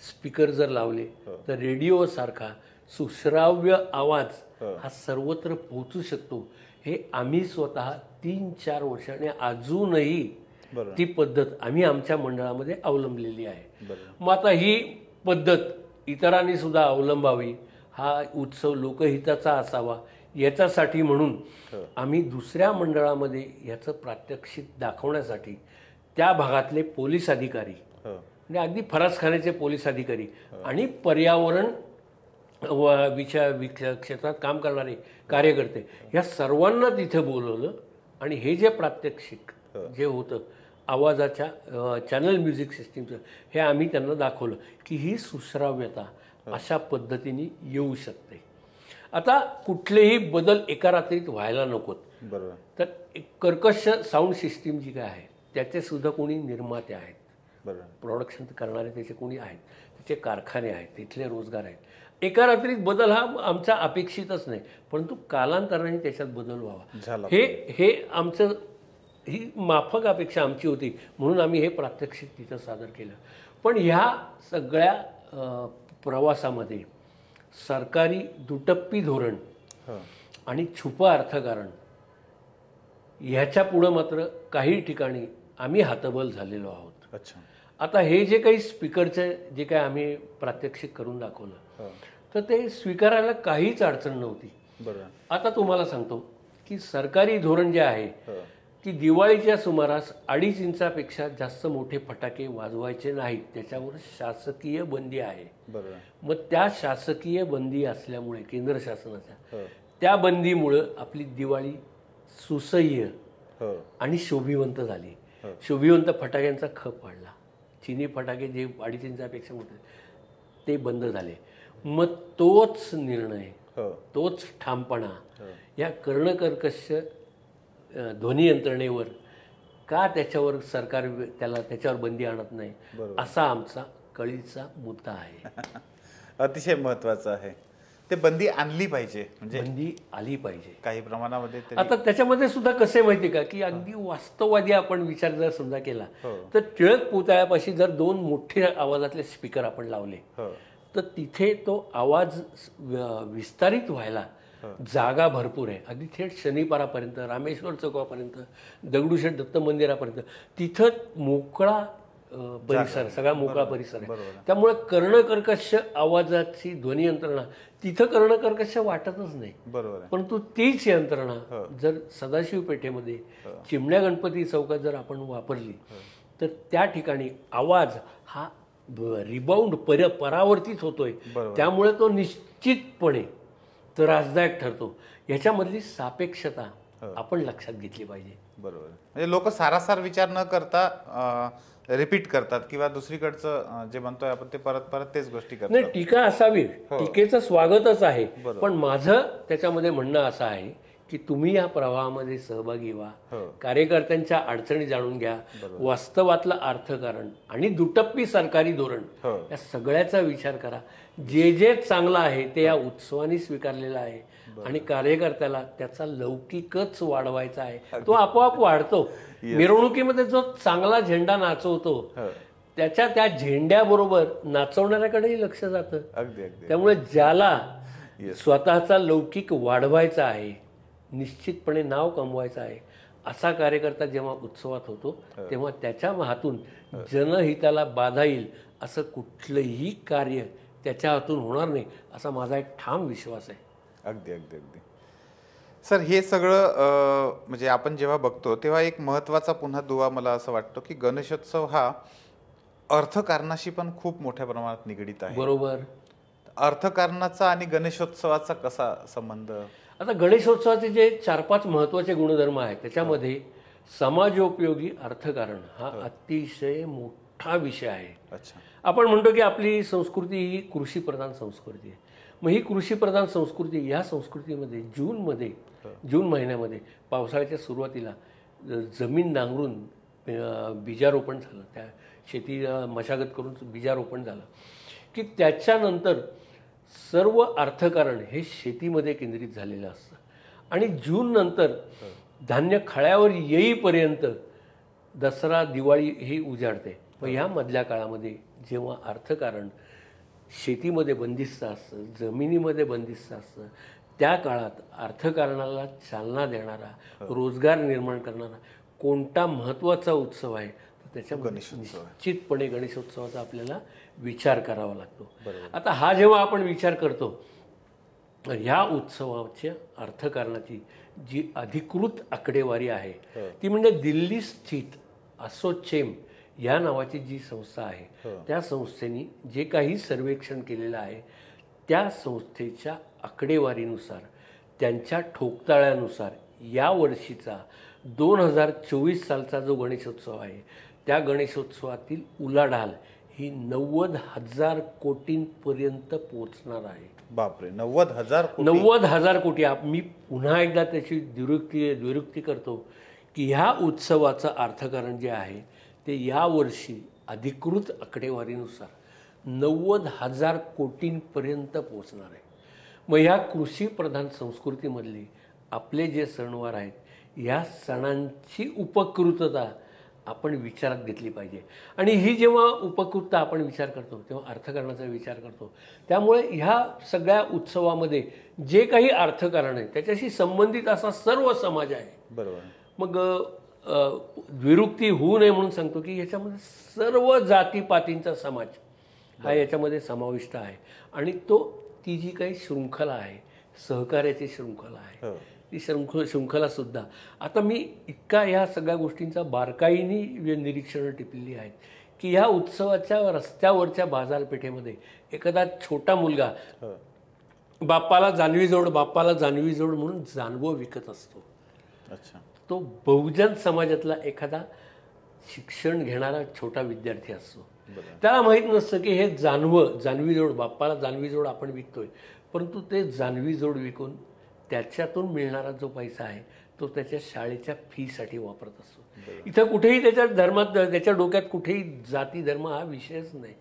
स्पीकर जर लावले तर रेडिओसारखा सुश्राव्य आवाज हा सर्वत्र पोहोचू शकतो. हे आम्ही स्वतः 3-4 वर्षांनी अजूनही ती पद्धत आम्ही आमच्या मंडळामध्ये अवलंबलेली आहे. मग आता ही पद्धत इतरांनी सुद्धा अवलंबावी, हा उत्सव लोकहिताचा असावा याच्यासाठी म्हणून आम्ही दुसऱ्या मंडळामध्ये याचं प्रात्यक्षिक दाखवण्यासाठी त्या भागातले पोलीस अधिकारी म्हणजे अगदी फरासखान्याचे पोलीस अधिकारी आणि पर्यावरण क्षेत्रात काम करणारे कार्यकर्ते या सर्वांना तिथे बोलवलं आणि हे जे प्रात्यक्षिक जे होतं आवाजाच्या चॅनल म्युझिक सिस्टीमचं हे आम्ही त्यांना दाखवलं की ही सुश्राव्यता अशा पद्धतीने येऊ शकते. आता कुठलेही बदल एका रात्रीत व्हायला नकोत. बरोबर. तर कर्कश साऊंड सिस्टीम जी काय आहे त्याचे सुद्धा कोणी निर्माते आहेत, बरोबर, प्रोडक्शन करणारे त्याचे कोणी आहेत, त्याचे कारखाने आहेत, तिथले रोजगार आहेत. एका रात्रीत बदल हा आमचा अपेक्षितच नाही, परंतु कालांतराने त्याच्यात बदल व्हावा हे आमचं ही माफक अपेक्षा आमची होती. म्हणून आम्ही हे प्रात्यक्षिक तिथं सादर केलं. पण ह्या सगळ्या प्रवासामध्ये सरकारी दुटप्पी धोरण आणि छुपं अर्थकारण ह्याच्या पुढं मात्र काही ठिकाणी आम्ही हातबल झालेलो आहोत. अच्छा. आता हे जे काही स्पीकरचे जे काही आम्ही प्रात्यक्षिक करून दाखवलं तर ते स्वीकारायला काहीच अडचण नव्हती. बरोबर. आता तुम्हाला सांगतो की सरकारी धोरण जे आहे की दिवाळीच्या सुमारास 2.5 इंचापेक्षा जास्त मोठे फटाके वाजवायचे नाहीत, त्याच्यावर शासकीय बंदी आहे. बरोबर. मग त्या शासकीय बंदी असल्यामुळे केंद्र शासनाच्या त्या बंदीमुळे आपली दिवाळी सुसह्य आणि शोभिवंत झाली. शोभिवंत फटाक्यांचा खप वाढला. चिनी फटाके जे 2.5 इंचापेक्षा मोठे ते बंद झाले. मग तोच निर्णय तोच ठामपणा या कर्णकर्कश ध्वनी यंत्रणेवर का त्याच्यावर सरकार त्याच्यावर बंदी आणत नाही असा आमचा कळीचा मुद्दा आहे. अतिशय महत्वाचं आहे. ते बंदी आणली पाहिजे, म्हणजे बंदी आली पाहिजे काही प्रमाणामध्ये. आता त्याच्यामध्ये सुद्धा कसे माहिती का की अगदी वास्तववादी आपण विचार जर समजा केला तर टिळक पुतळ्यापाशी जर 2 मोठे आवाजातले स्पीकर आपण लावले तर तिथे तो आवाज विस्तारित व्हायला जागा भरपूर आहे. अगदी थेट शनिपारापर्यंत, रामेश्वर चौकापर्यंत, दगडूशेठ दत्त मंदिरापर्यंत तिथं मोकळा परिसर, सगळा मोकळा परिसर आहे. त्यामुळे कर्णकर्कश आवाजाची ध्वनी यंत्रणा तिथं कर्णकर्कश वाटतच नाही. बरोबर. परंतु तीच यंत्रणा जर सदाशिव पेठेमध्ये चिमण्या गणपती चौकात जर आपण वापरली तर त्या ठिकाणी आवाज हा रिबाउंड परावर्तित होतोय. त्यामुळे तो निश्चितपणे त्रासदायक ठरतो. याच्यामधली सापेक्षता आपण लक्षात घेतली पाहिजे. बरोबर. म्हणजे लोक सारासार विचार न करता रिपीट करतात किंवा दुसरीकडचं जे म्हणतोय आपण ते परत परत तेच गोष्टी करतात. नाही, टीका असावी, टीकेचं स्वागतच आहे. पण माझं त्याच्यामध्ये म्हणणं असं आहे की तुम्ही या प्रवाहामध्ये सहभागी व्हा, कार्यकर्त्यांच्या अडचणी जाणून घ्या, वास्तवातलं अर्थकारण आणि दुटप्पी सरकारी धोरण या सगळ्याचा विचार करा. जे जे चांगलं आहे ते या उत्सवाने स्वीकारलेलं आहे आणि कार्यकर्त्याला त्याचा लौकिकच वाढवायचा आहे. तो आपोआप वाढतो. मिरवणुकीमध्ये जो चांगला झेंडा नाचवतो त्याच्या त्या झेंड्याबरोबर नाचवणाऱ्याकडेही लक्ष जातं. त्यामुळे ज्याला स्वतःचा लौकिक वाढवायचा आहे, निश्चितपणे नाव कमवायचं आहे, असा कार्यकर्ता जेव्हा उत्सवात होतो तेव्हा त्याच्या हातून जनहिताला बाधा येईल असं कुठलंही कार्य त्याच्या हातून होणार नाही असा माझा एक ठाम विश्वास आहे. अगदी अगदी अगदी. सर, हे सगळं म्हणजे आपण जेव्हा बघतो तेव्हा एक महत्त्वाचा पुन्हा दुवा मला असं वाटतं की गणेशोत्सव हा अर्थकारणाशी पण खूप मोठ्या प्रमाणात निगडीत आहे. बरोबर. अर्थकारणाचा आणि गणेशोत्सवाचा कसा संबंध? आता गणेशोत्सवाचे जे 4-5 महत्त्वाचे गुणधर्म आहेत त्याच्यामध्ये समाजोपयोगी अर्थकारण हा अतिशय मोठा विषय आहे. अच्छा. आपण म्हणतो की आपली संस्कृती ही कृषीप्रधान संस्कृती आहे. मग ही कृषीप्रधान संस्कृती, या संस्कृतीमध्ये जून महिन्यामध्ये पावसाळ्याच्या सुरुवातीला जमीन नांगरून बीजारोपण झालं, त्या शेती मशागत करून बीजारोपण झालं की त्याच्यानंतर सर्व अर्थकारण हे शेतीमध्ये केंद्रित झालेलं असतं. आणि जून नंतर धान्य खळ्यावर येईपर्यंत दसरा दिवाळी ही उजाडते. मग ह्या मधल्या काळामध्ये जेव्हा अर्थकारण शेतीमध्ये बंदिस्त असतं, जमिनीमध्ये बंदिस्त असतं, त्या काळात अर्थकारणाला चालना देणारा, रोजगार निर्माण करणारा कोणता महत्त्वाचा उत्सव आहे तर त्याच्यामध्ये निश्चितपणे गणेशोत्सवाचा आपल्याला विचार करावा लागतो. आता हा जेव्हा आपण विचार करतो ह्या उत्सवाच्या अर्थकारणाची जी अधिकृत आकडेवारी आहे ती म्हणजे दिल्ली स्थित असोचेम या नावाची जी संस्था आहे त्या संस्थेने जे काही सर्वेक्षण केलेलं आहे त्या संस्थेच्या आकडेवारीनुसार, त्यांच्या ठोकताळ्यानुसार या वर्षीचा 2024 सालचा जो गणेशोत्सव आहे त्या गणेशोत्सवातील उलाढाल ही 90,000 कोटींपर्यंत पोहोचणार आहे. बापरे, 90,000 कोटी. 90,000 कोटी. मी पुन्हा एकदा त्याची द्विरुक्ती करतो की ह्या उत्सवाचं अर्थकारण जे आहे ते यावर्षी अधिकृत आकडेवारीनुसार 90,000 कोटींपर्यंत पोहोचणार आहे. मग ह्या कृषीप्रधान संस्कृतीमधले आपले जे सणवार आहेत ह्या सणांची उपकृतता आपण विचारात घेतली पाहिजे. आणि ही जेव्हा उपकृतता आपण विचार करतो तेव्हा अर्थकारणाचा विचार करतो. त्यामुळे ह्या सगळ्या उत्सवामध्ये जे काही अर्थकारण आहे त्याच्याशी संबंधित असा सर्व समाज आहे. बरोबर. मग द्विरुक्ती होऊ नये म्हणून सांगतो की याच्यामध्ये सर्व जातीपातींचा समाज हा याच्यामध्ये समाविष्ट आहे. आणि ती जी काही शृंखला आहे, सहकार्याची शृंखला आहे, ती शृंखलासुद्धा आता मी इतका ह्या सगळ्या गोष्टींचा बारकाईने निरीक्षणं टिपलेली आहेत की ह्या उत्सवाच्या रस्त्यावरच्या बाजारपेठेमध्ये एखादा छोटा मुलगा बाप्पाला जान्हवी जोड म्हणून जानवं विकत असतो. अच्छा. तो बहुजन समाजातला एखादा शिक्षण घेणारा छोटा विद्यार्थी असतो. त्याला माहीत नसतं की हे जान्हवी जोड, बाप्पाला जान्हवी जोड आपण विकतोय, परंतु ते जान्हवी जोड विकून त्याच्यातून मिळणारा जो पैसा आहे तो त्याच्या शाळेच्या फीसाठी वापरत असतो. इथं कुठेही त्याच्या धर्मात, त्याच्या डोक्यात कुठेही जाती धर्म हा विषयच नाही.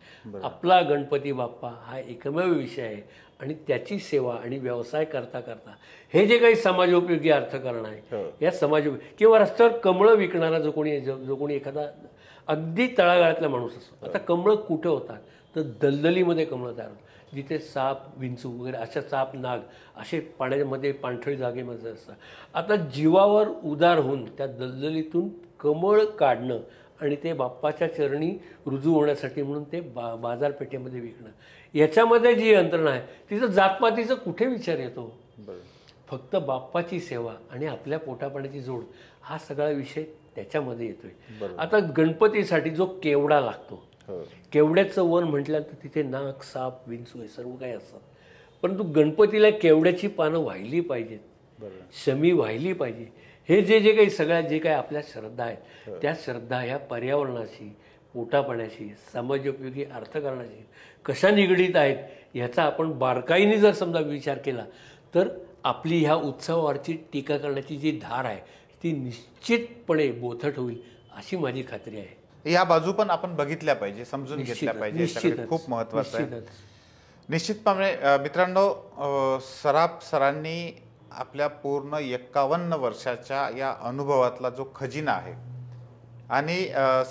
आपला गणपती बाप्पा हा एकमेव विषय आहे आणि त्याची सेवा आणि व्यवसाय करता करता हे जे काही समाजोपयोगी अर्थकारण आहे या समाजोपयोगी किंवा रस्त्यावर कमळं विकणारा जो कोणी एखादा अगदी तळागाळातला माणूस असतो. आता कमळं कुठे होतात तर दलदलीमध्ये कमळं तयार होतात जिथे साप, विंचू वगैरे अशा साप, नाग असे पाण्यामध्ये पाणथळी जागेमध्ये असतात. आता जीवावर उदार होऊन त्या दलदलीतून कमळ काढणं आणि ते बाप्पाच्या चरणी रुजू होण्यासाठी म्हणून ते बाजारपेठेमध्ये विकणं, याच्यामध्ये जी यंत्रणा आहे तिचं जातपातीचं कुठे विचार येतो. फक्त बाप्पाची सेवा आणि आपल्या पोटापाण्याची जोड हा सगळा विषय त्याच्यामध्ये येतोय. आता गणपतीसाठी जो केवडा लागतो, केवड्याचं वन म्हटल्यानंतर तिथे नाग, साप, विंचू हे सर्व काही असतात. परंतु गणपतीला केवड्याची पानं वाहिली पाहिजेत, शमी वाहिली पाहिजे. हे जे काही सगळ्या जे काही आपल्या श्रद्धा आहेत त्या श्रद्धा ह्या पर्यावरणाशी, पोटापाण्याशी, समाजोपयोगी अर्थकारणाशी कशा निगडीत आहेत ह्याचा आपण बारकाईने जर समजा विचार केला तर आपली ह्या उत्सवावरची टीका करण्याची जी धार आहे ती निश्चितपणे बोथट होईल अशी माझी खात्री आहे. या बाजू पण आपण बघितल्या पाहिजे, समजून घेतल्या पाहिजे, खूप महत्त्वाचं आहे. निश्चितपणे मित्रांनो, सराफ सरांनी आपल्या पूर्ण 51 वर्षाच्या या अनुभवातला जो खजिना आहे आणि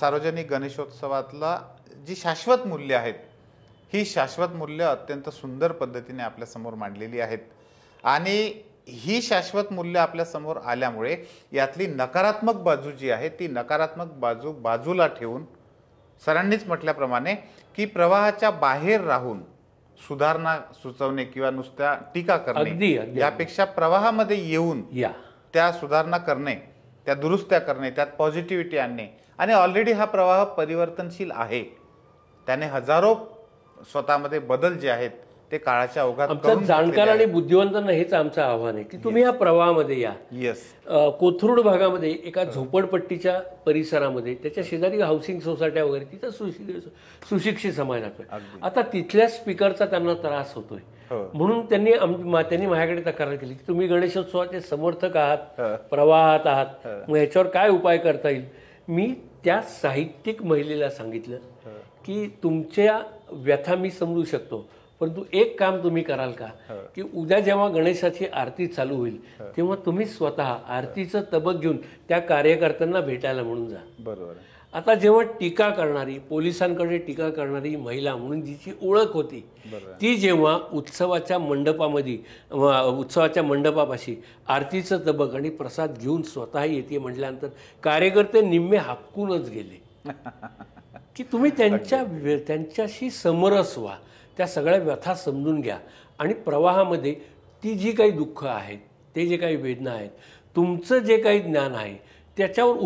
सार्वजनिक गणेशोत्सवातला जी शाश्वत मूल्य आहेत ही शाश्वत मूल्य अत्यंत सुंदर पद्धतीने आपल्यासमोर मांडलेली आहेत. आणि ही शाश्वत मूल्य आपल्यासमोर आल्यामुळे यातली नकारात्मक बाजू जी आहे ती नकारात्मक बाजू बाजूला ठेवून सरांनीच म्हटल्याप्रमाणे की प्रवाहाच्या बाहेर राहून सुधारणा सुचवणे किंवा नुसत्या टीका करणे यापेक्षा प्रवाहामध्ये येऊन त्या सुधारणा करणे, त्या दुरुस्त्या करणे, त्यात पॉझिटिव्हिटी आणणे. आणि ऑलरेडी हा प्रवाह परिवर्तनशील आहे, त्याने हजारो स्वतःमध्ये बदल जे आहेत ते काळाच्या ओघात करून जाणकार आणि बुद्धिवंतांना हेच आमचं आव्हान आहे की तुम्ही या प्रवाहामध्ये या. कोथरूड भागामध्ये एका झोपडपट्टीच्या परिसरामध्ये त्याच्या शेजारी हाऊसिंग सोसायट्या वगैरे तिथं सुशिक्षित समाज राहतोय. आता तिथल्या स्पीकरचा त्यांना त्रास होतोय म्हणून त्यांनी माझ्याकडे तक्रार केली की तुम्ही गणेशोत्सवाचे समर्थक आहात, प्रवाहात आहात, मग ह्याच्यावर काय उपाय करता येईल. मी त्या साहित्यिक महिलेला सांगितलं की तुमच्या व्यथा मी समजू शकतो, परंतु एक काम तुम्ही कराल का की उद्या जेव्हा गणेशाची आरती चालू होईल तेव्हा तुम्ही स्वतः आरतीचं तबक घेऊन त्या कार्यकर्त्यांना भेटायला म्हणून जा. बरोबर. आता जेव्हा टीका करणारी, पोलिसांकडे टीका करणारी महिला म्हणून जिची ओळख होती, ती जेव्हा उत्सवाच्या मंडपापाशी आरतीचं तबक आणि प्रसाद घेऊन स्वतः येते म्हटल्यानंतर कार्यकर्ते निम्मे हापकूनच गेले की तुम्ही त्यांच्याशी समरस व्हा, त्या सगळ्या व्यथा समजून घ्या आणि प्रवाहामध्ये ती जी काही दुःख आहेत, ते जे काही वेदना आहेत, तुमचं जे काही ज्ञान आहे त्याच्यावर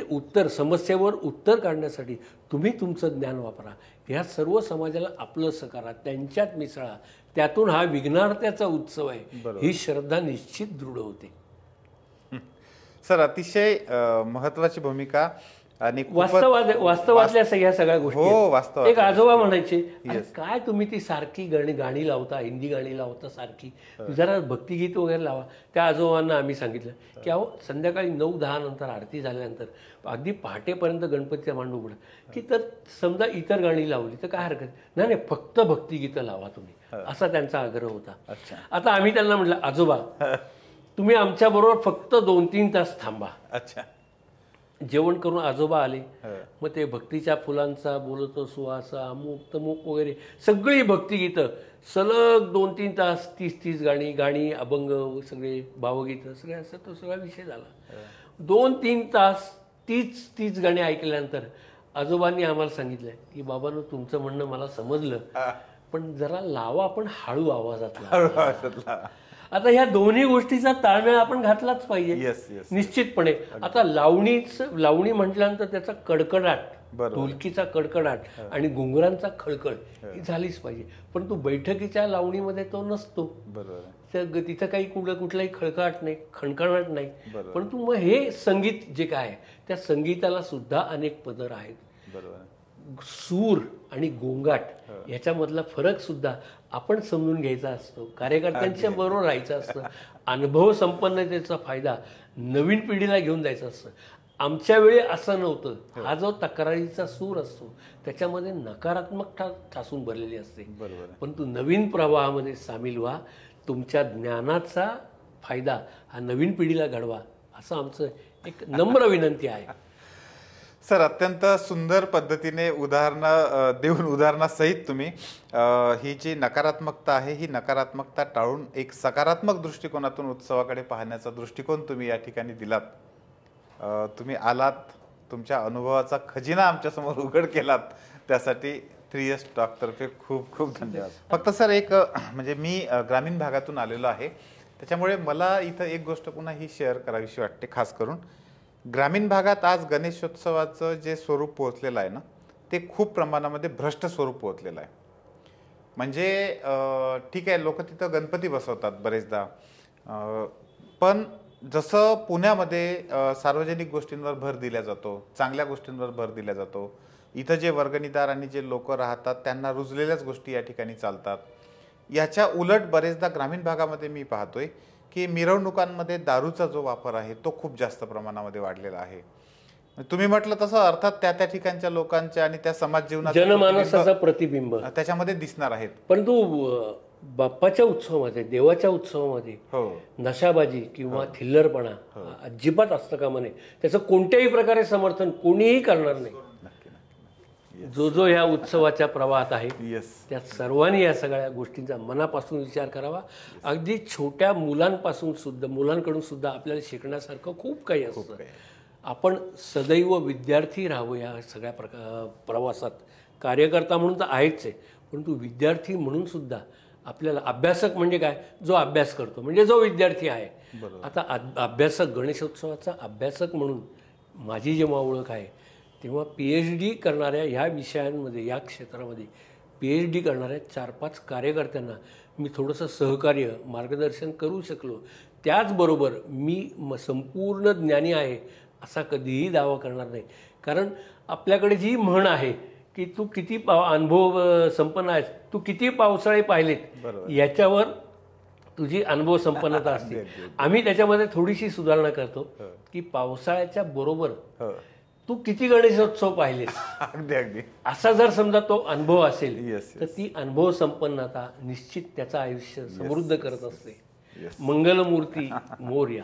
उत्तर समस्येवर उत्तर काढण्यासाठी तुम्ही तुमचं ज्ञान वापरा. ह्या सर्व समाजाला आपलंसं करा, त्यांच्यात मिसळा, त्यातून हा विघ्नार्थ्याचा उत्सव आहे ही श्रद्धा निश्चित दृढ होते. सर, अतिशय महत्वाची भूमिका आणि वास्तवातल्या ह्या सगळ्या गोष्टी. वास्तव एक आजोबा म्हणायचे, काय तुम्ही ती सारखी गाणी लावता, हिंदी गाणी लावता सारखी, जरा भक्तिगीत वगैरे लावा. त्या आजोबांना आम्ही सांगितलं की अहो संध्याकाळी 9-10 नंतर आरती झाल्यानंतर अगदी पहाटेपर्यंत गणपतीचा मांड उघडा की तर समजा इतर गाणी लावली तर काय हरकत नाही, फक्त भक्तिगीतं लावा तुम्ही, असा त्यांचा आग्रह होता. आता आम्ही त्यांना म्हटलं, आजोबा तुम्ही आमच्या बरोबर फक्त 2-3 तास थांबा. अच्छा. जेवण करून आजोबा आले, मग ते भक्तीच्या फुलांचा बोलतो सुवासा, अमुक तमुक वगैरे सगळी भक्तिगीतं सलग 2-3 तास, 30 गाणी, अभंग, सगळे भावगीतं, सगळे असं तो सगळा विषय झाला. 2-3 तास तीच गाणी ऐकल्यानंतर आजोबांनी आम्हाला सांगितलंय की बाबांनो, तुमचं म्हणणं मला समजलं, पण जरा लावा आपण हळू आवाजातला. आता ह्या दोन्ही गोष्टीचा ताळमेळ आपण घातलाच पाहिजे निश्चितपणे. आता लावणी म्हटल्यानंतर त्याचा कडकडाट, ढोलकीचा कडकडाट आणि घुंगरांचा खळखळ ही झालीच पाहिजे, पण तो बैठकीच्या लावणीमध्ये तो नसतो. तिथं काही कुठलाही खळखळाट नाही, खणखणाट नाही. परंतु मग हे संगीत जे काय, त्या संगीताला सुद्धा अनेक पदर आहेत. सूर आणि गोंगाट याच्यामधला फरक सुद्धा आपण समजून घ्यायचा असतो, कार्यकर्त्यांच्या बरोबर राहायचं असतं, अनुभव संपन्नतेचा फायदा नवीन पिढीला घेऊन जायचा असतं. आमच्या वेळी असं नव्हतं. हा जो तक्रारीचा सूर असतो त्याच्यामध्ये नकारात्मकता ठासून भरलेली असते, परंतु नवीन प्रवाहामध्ये सामील व्हा, तुमच्या ज्ञानाचा फायदा हा नवीन पिढीला घडवा, असं आमचं एक नम्र विनंती आहे. सर, अत्यंत सुंदर पद्धतीने उदाहरणासहित तुम्ही ही जी नकारात्मकता आहे ही नकारात्मकता टाळून एक सकारात्मक दृष्टिकोनातून उत्सवाकडे पाहण्याचा दृष्टिकोन तुम्ही या ठिकाणी दिलात. तुम्ही आलात, तुमच्या अनुभवाचा खजिना आमच्यासमोर उघड केलात, त्यासाठी 3S टॉक तर्फे खूप खूप धन्यवाद. फक्त सर एक म्हणजे मी ग्रामीण भागातून आलेलो आहे, त्याच्यामुळे मला इथं एक गोष्ट पुन्हा ही शेअर करावीशी वाटते. खास करून ग्रामीण भागात आज गणेशोत्सवाचं जे स्वरूप पोहोचलेलं आहे ना, ते खूप प्रमाणामध्ये भ्रष्ट स्वरूप पोहोचलेलं आहे. म्हणजे ठीक आहे, लोक तिथं गणपती बसवतात बरेचदा, पण जसं पुण्यामध्ये सार्वजनिक गोष्टींवर भर दिला जातो, चांगल्या गोष्टींवर भर दिला जातो, इथं जे वर्गणीदार आणि जे लोक राहतात त्यांना रुजलेल्याच गोष्टी या ठिकाणी चालतात. याच्या उलट बरेचदा ग्रामीण भागामध्ये मी पाहतोय की मिरवणुकांमध्ये दारूचा जो वापर आहे तो खूप जास्त प्रमाणामध्ये वाढलेला आहे. तुम्ही म्हटलं तसं अर्थात त्या ठिकाणच्या लोकांच्या आणि त्या समाज जीवनात जनमानसाचा प्रतिबिंब त्याच्यामध्ये दिसणार आहेत. परंतु बाप्पाच्या उत्सवामध्ये, देवाच्या उत्सवामध्ये नशाबाजी किंवा थिल्लरपणा अजिबात असतं कामा नये. त्याचं कोणत्याही प्रकारे समर्थन कोणीही करणार नाही. जो ह्या उत्सवाच्या प्रवाहात आहे त्या सर्वांनी या सगळ्या गोष्टींचा मनापासून विचार करावा. अगदी छोट्या मुलांकडून सुद्धा आपल्याला शिकण्यासारखं खूप काही असतं. आपण सदैव विद्यार्थी राहावं या सगळ्या प्रवासात. कार्यकर्ता म्हणून तर आहेच आहे, परंतु विद्यार्थी म्हणून सुद्धा आपल्याला, अभ्यासक म्हणजे काय, जो अभ्यास करतो म्हणजे जो विद्यार्थी आहे. आता अभ्यासक, गणेशोत्सवाचा अभ्यासक म्हणून माझी जेव्हा ओळख आहे तेव्हा PhD करणाऱ्या ह्या विषयांमध्ये, या क्षेत्रामध्ये PhD करणाऱ्या 4-5 कार्यकर्त्यांना मी थोडंसं सहकार्य, मार्गदर्शन करू शकलो. त्याचबरोबर मी संपूर्ण ज्ञानी आहे असा कधीही दावा करणार नाही, कारण आपल्याकडे जी म्हण आहे की तू किती अनुभव संपन्न आहेस, तू किती पावसाळे पाहिलेत, याच्यावर तुझी अनुभव संपन्नता असते. आम्ही त्याच्यामध्ये थोडीशी सुधारणा करतो की पावसाळ्याच्या बरोबर तू किती गणेशोत्सव पाहिलेस अगदी अगदी असा जर समजा तो अनुभव असेल Yes, तर ती अनुभव संपन्नता निश्चित त्याचं आयुष्य समृद्ध करत असते. Yes. मंगलमूर्ती मोरया.